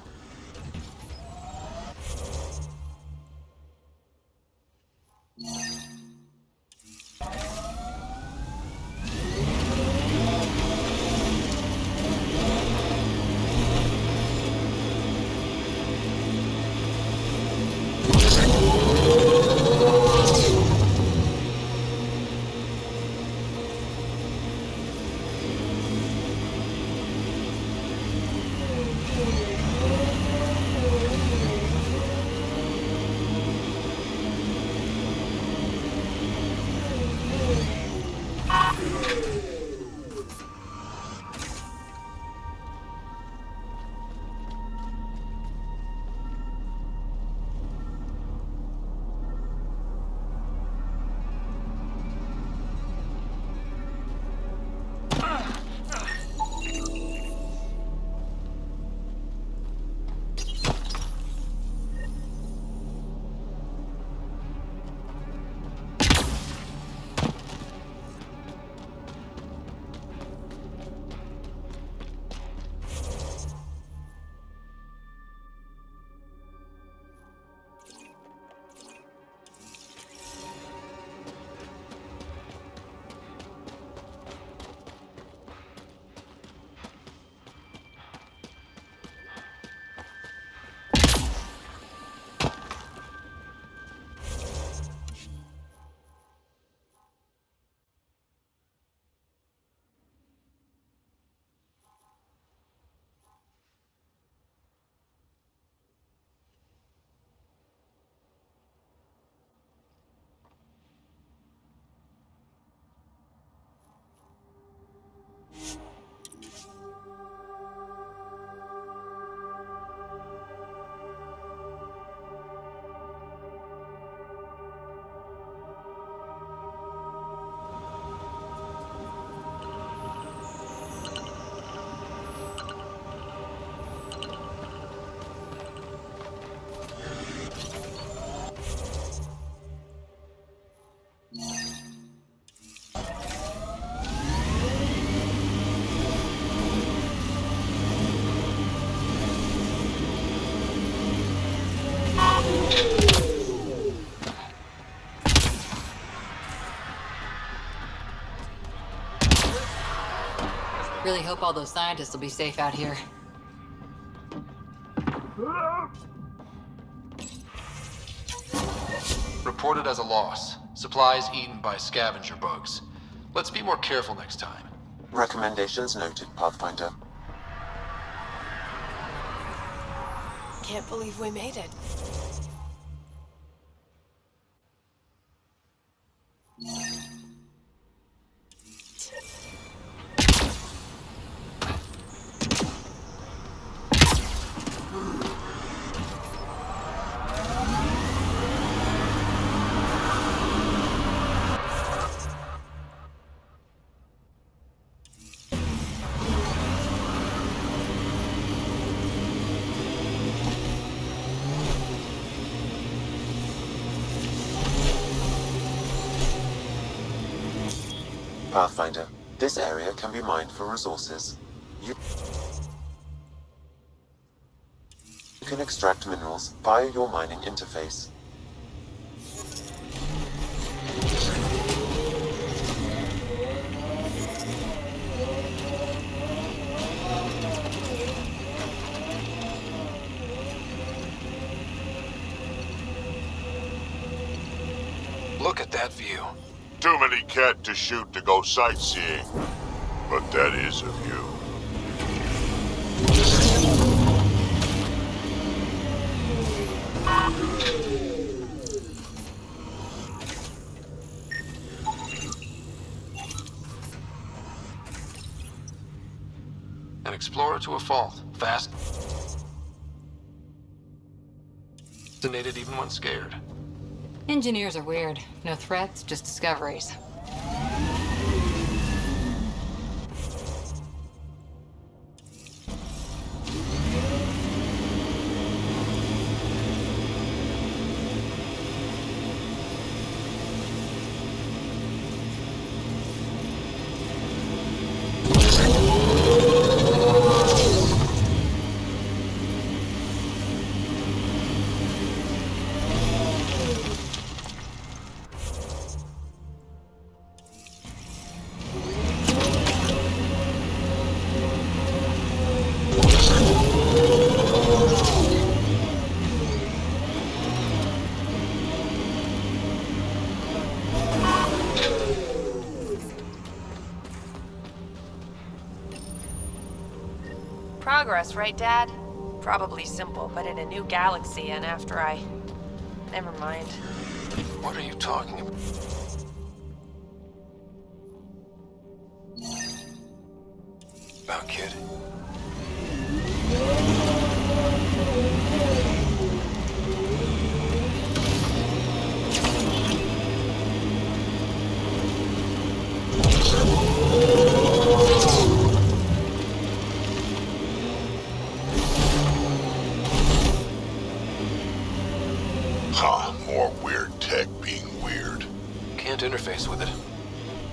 really hope all those scientists will be safe out here. Reported as a loss. Supplies eaten by scavenger bugs. Let's be more careful next time. Recommendations noted, Pathfinder. Can't believe we made it. Pathfinder, this area can be mined for resources. You can extract minerals via your mining interface. Look at that view. Too many cat to shoot to go sightseeing. But that is a view. An explorer to a fault. Fast. Fascinated even when scared. Engineers are weird. No threats, just discoveries. Progress, right, Dad? Probably simple, but in a new galaxy, and after I... Never mind. What are you talking about? Kid? More weird tech being weird. Can't interface with it.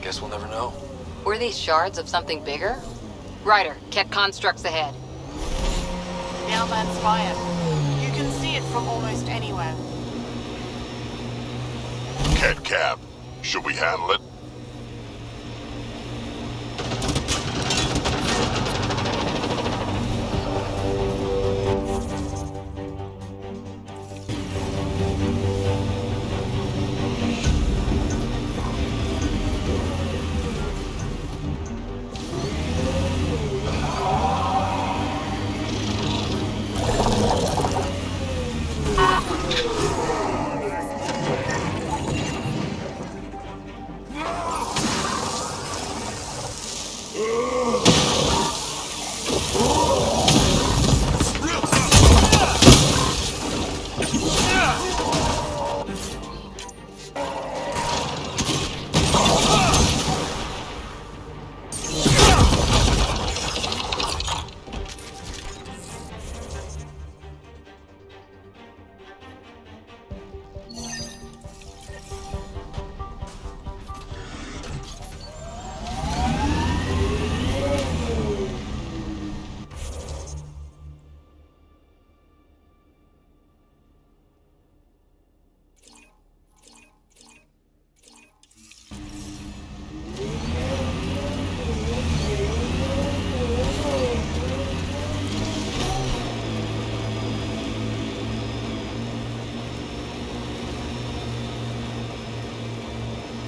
Guess we'll never know. Were these shards of something bigger? Ryder, Ket constructs ahead. Downland spire. You can see it from almost anywhere. Cat Cap, should we handle it?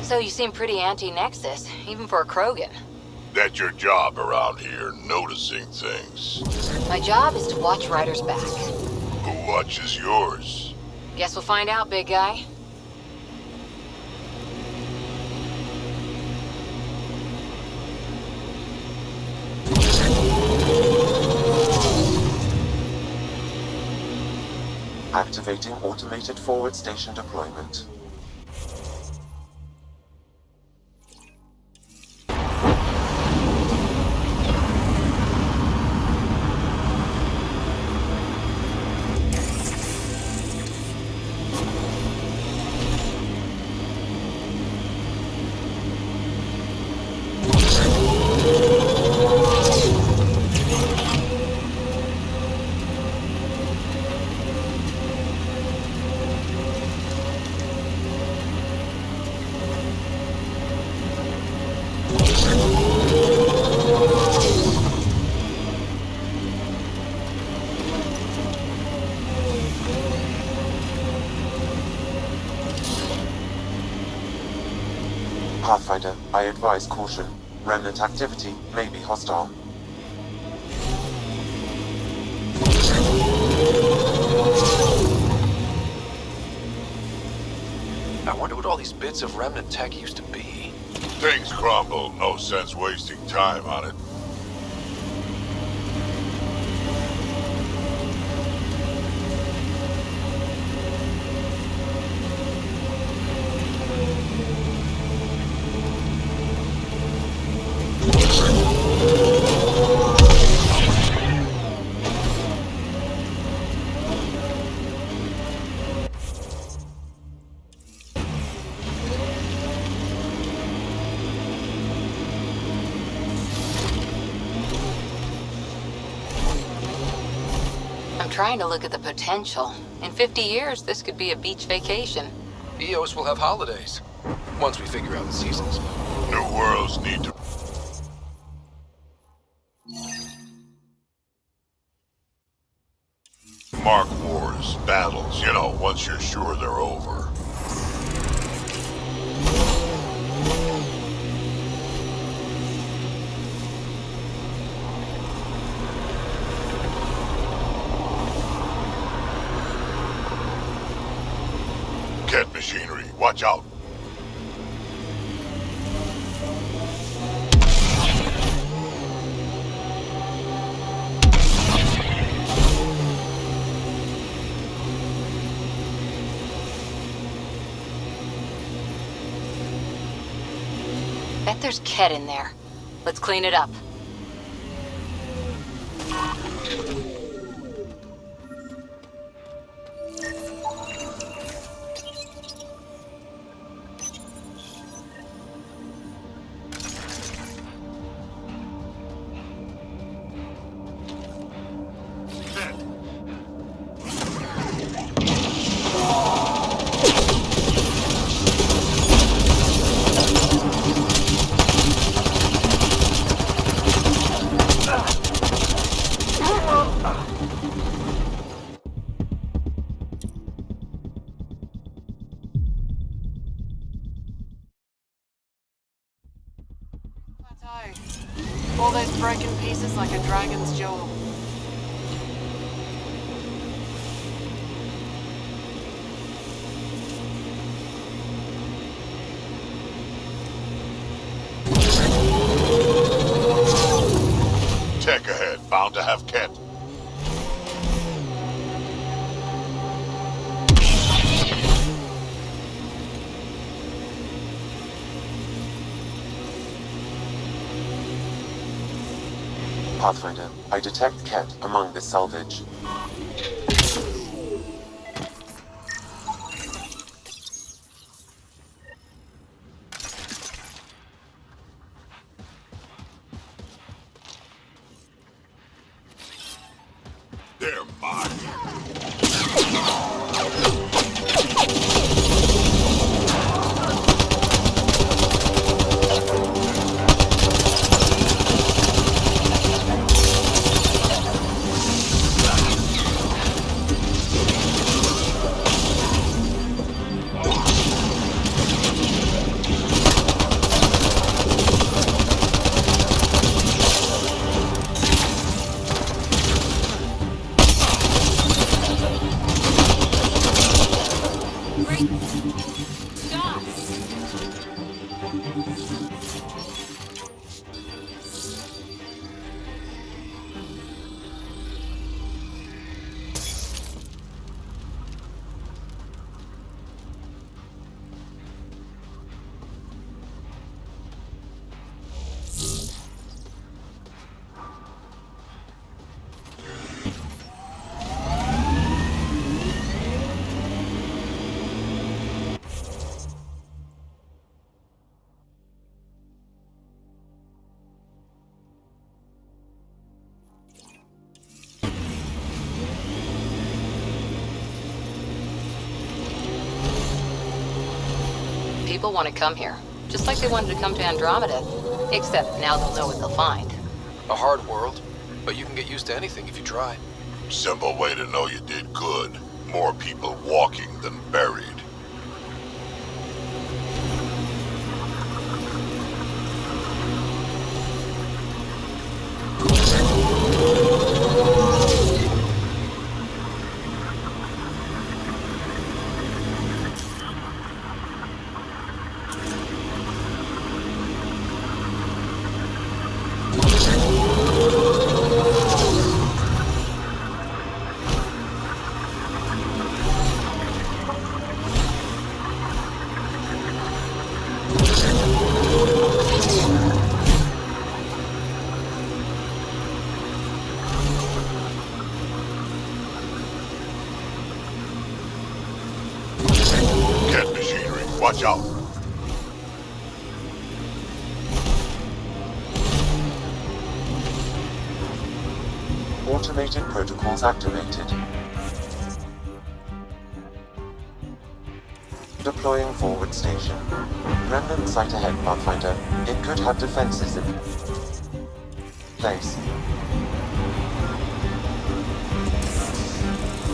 So you seem pretty anti-Nexus, even for a Krogan. That's your job around here, noticing things. My job is to watch Ryder's back. Who watches yours? Guess we'll find out, big guy. Activating automated forward station deployment. Pathfinder, I advise caution. Remnant activity may be hostile. I wonder what all these bits of remnant tech used to be. Things crumble, no sense wasting time on it. I'm trying to look at the potential. In 50 years, this could be a beach vacation. EOS will have holidays, once we figure out the seasons. New worlds need to... mark wars, battles, you know, once you're sure they're over. Cat machinery, watch out. Bet there's Ket in there. Let's clean it up. All those broken pieces like a dragon's jaw. Tech ahead, bound to have Ket. Pathfinder, I detect Ket among this salvage. They're mine. Stop! People want to come here, just like they wanted to come to Andromeda. Except now they'll know what they'll find. A hard world, but you can get used to anything if you try. Simple way to know you did good. More people walking than buried. Watch out. Automated protocols activated. Deploying forward station. Remnant site ahead, Pathfinder. It could have defenses in place.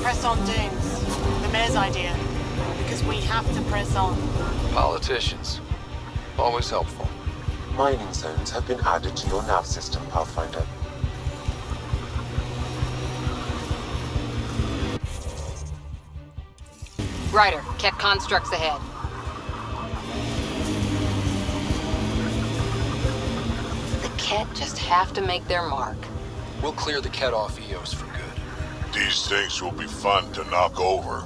Press on, Dooms. The mayor's idea. Because we have to press on. Politicians. Always helpful. Mining zones have been added to your nav system, Pathfinder. Ryder, Ket constructs ahead. The Ket just have to make their mark. We'll clear the Ket off Eos for good. These things will be fun to knock over.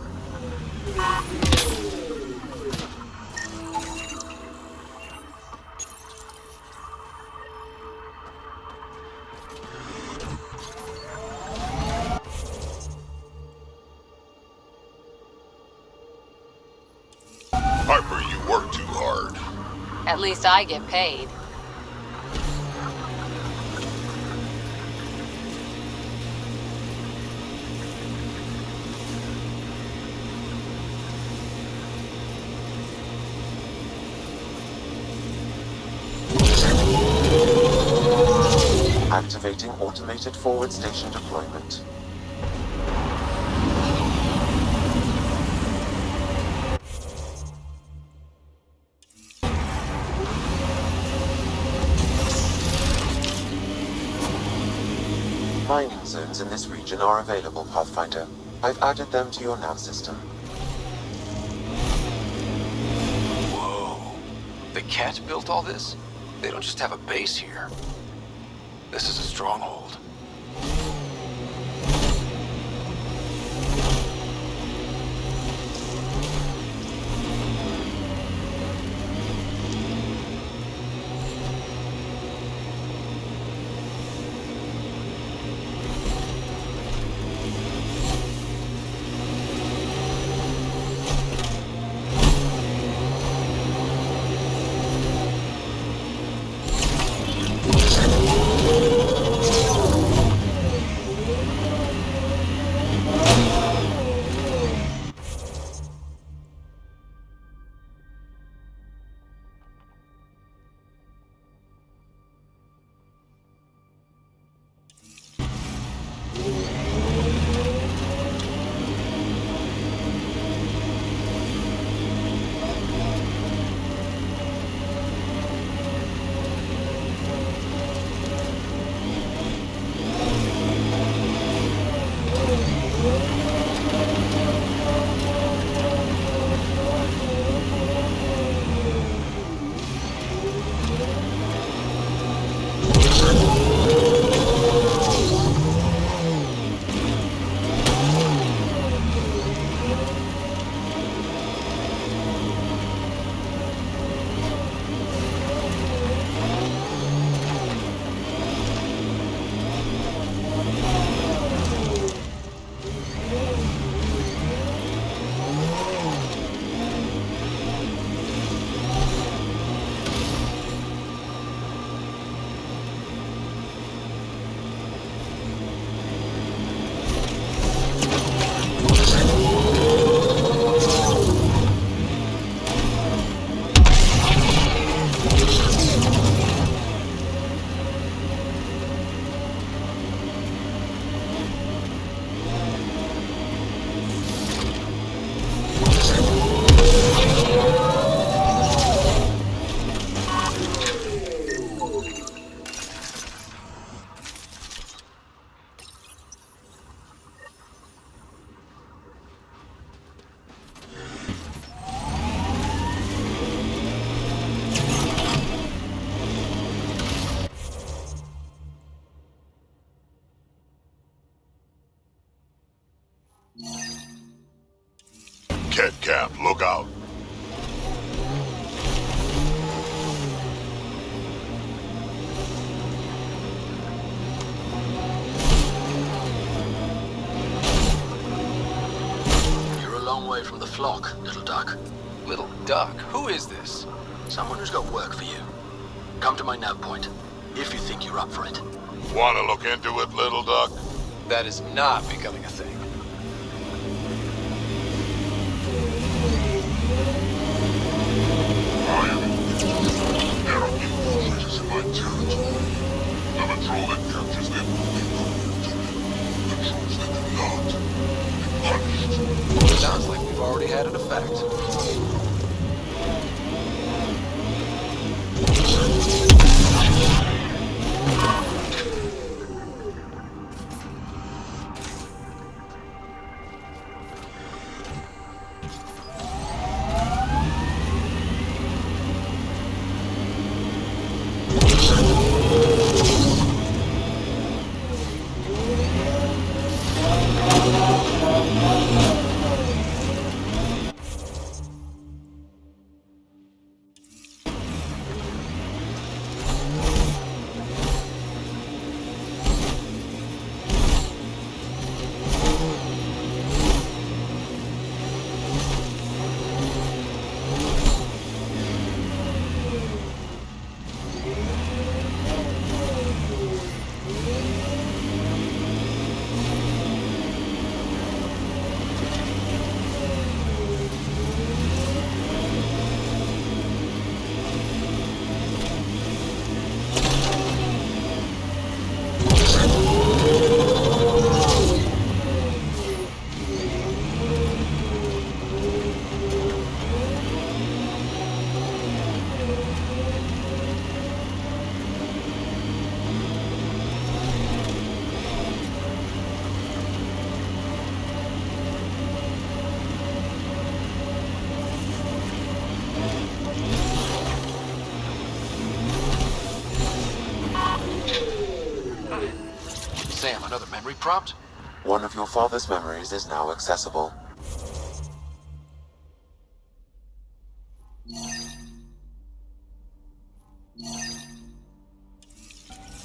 Harper, you work too hard. At least I get paid. Activating automated forward station deployment. Mining zones in this region are available, Pathfinder. I've added them to your nav system. Whoa. The Ket built all this? They don't just have a base here. This is a stronghold. Kett camp, look out. You're a long way from the flock, little duck. Little duck? Who is this? Someone who's got work for you. Come to my nav point, if you think you're up for it. Wanna look into it, little duck? That is not becoming a thing. I am narrowly focused in my territory. The patrol that captures them will be promoted. Patrols that do not be punished. Sounds like we've already had an effect. Sam, another memory prompt? One of your father's memories is now accessible.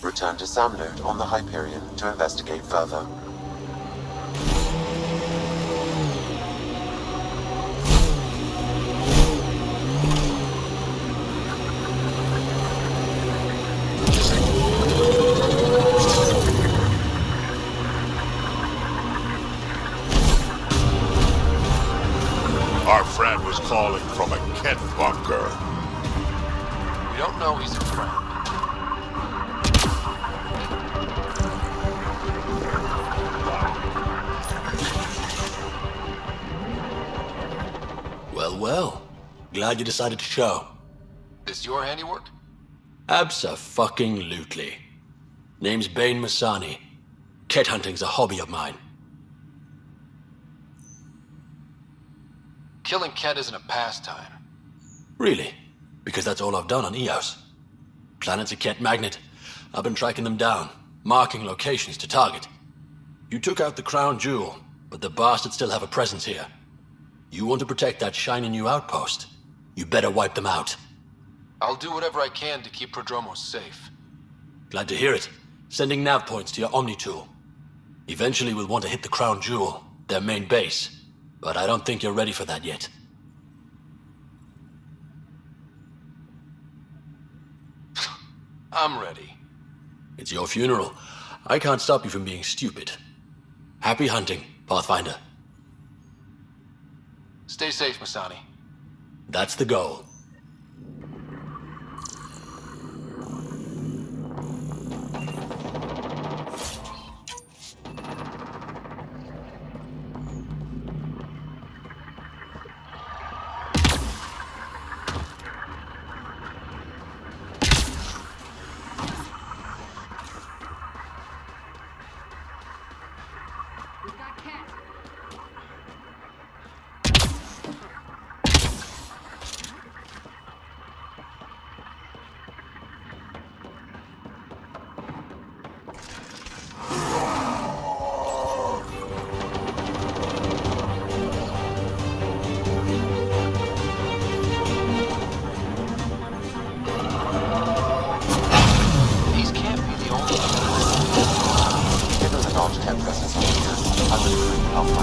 Return to Sam Node on the Hyperion to investigate further. Our friend was calling from a Kett bunker. We don't know he's a friend. Well. Glad you decided to show. This your handiwork? Abso-fucking-lutely. Name's Bane Masani. Kett hunting's a hobby of mine. Killing Kett isn't a pastime. Really? Because that's all I've done on Eos. Planet's a Kett magnet. I've been tracking them down, marking locations to target. You took out the crown jewel, but the bastards still have a presence here. You want to protect that shiny new outpost? You better wipe them out. I'll do whatever I can to keep Prodromos safe. Glad to hear it. Sending nav points to your Omni tool. Eventually we'll want to hit the crown jewel, their main base. But I don't think you're ready for that yet. I'm ready. It's your funeral. I can't stop you from being stupid. Happy hunting, Pathfinder. Stay safe, Masani. That's the goal.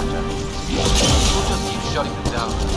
contact. We'll just keep shutting them down to the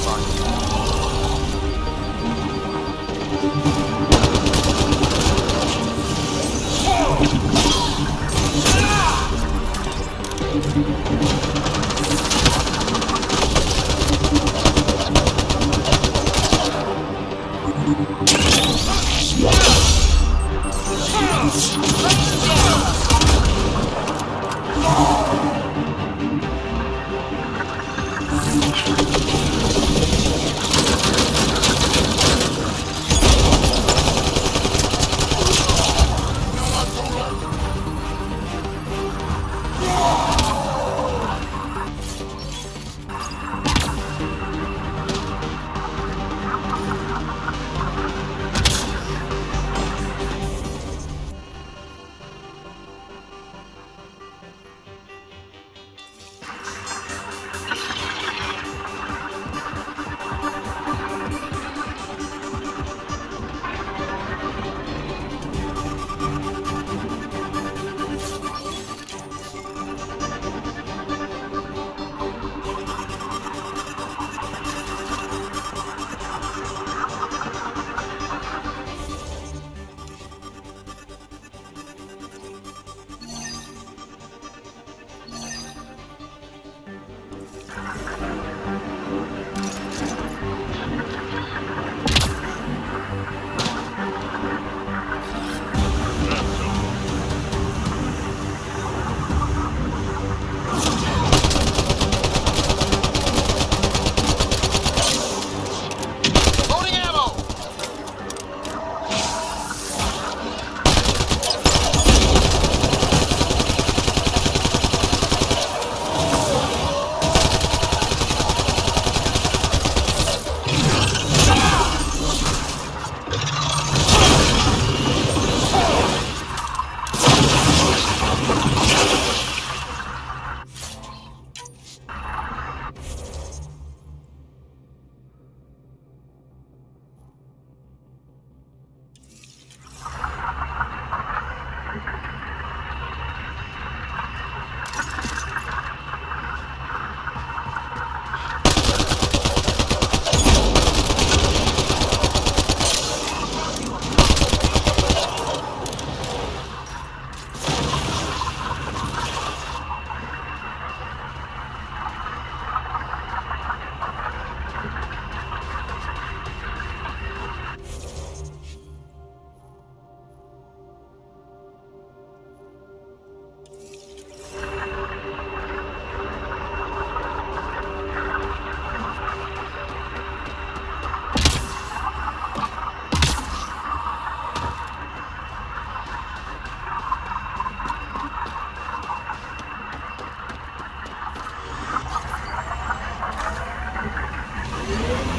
Yeah.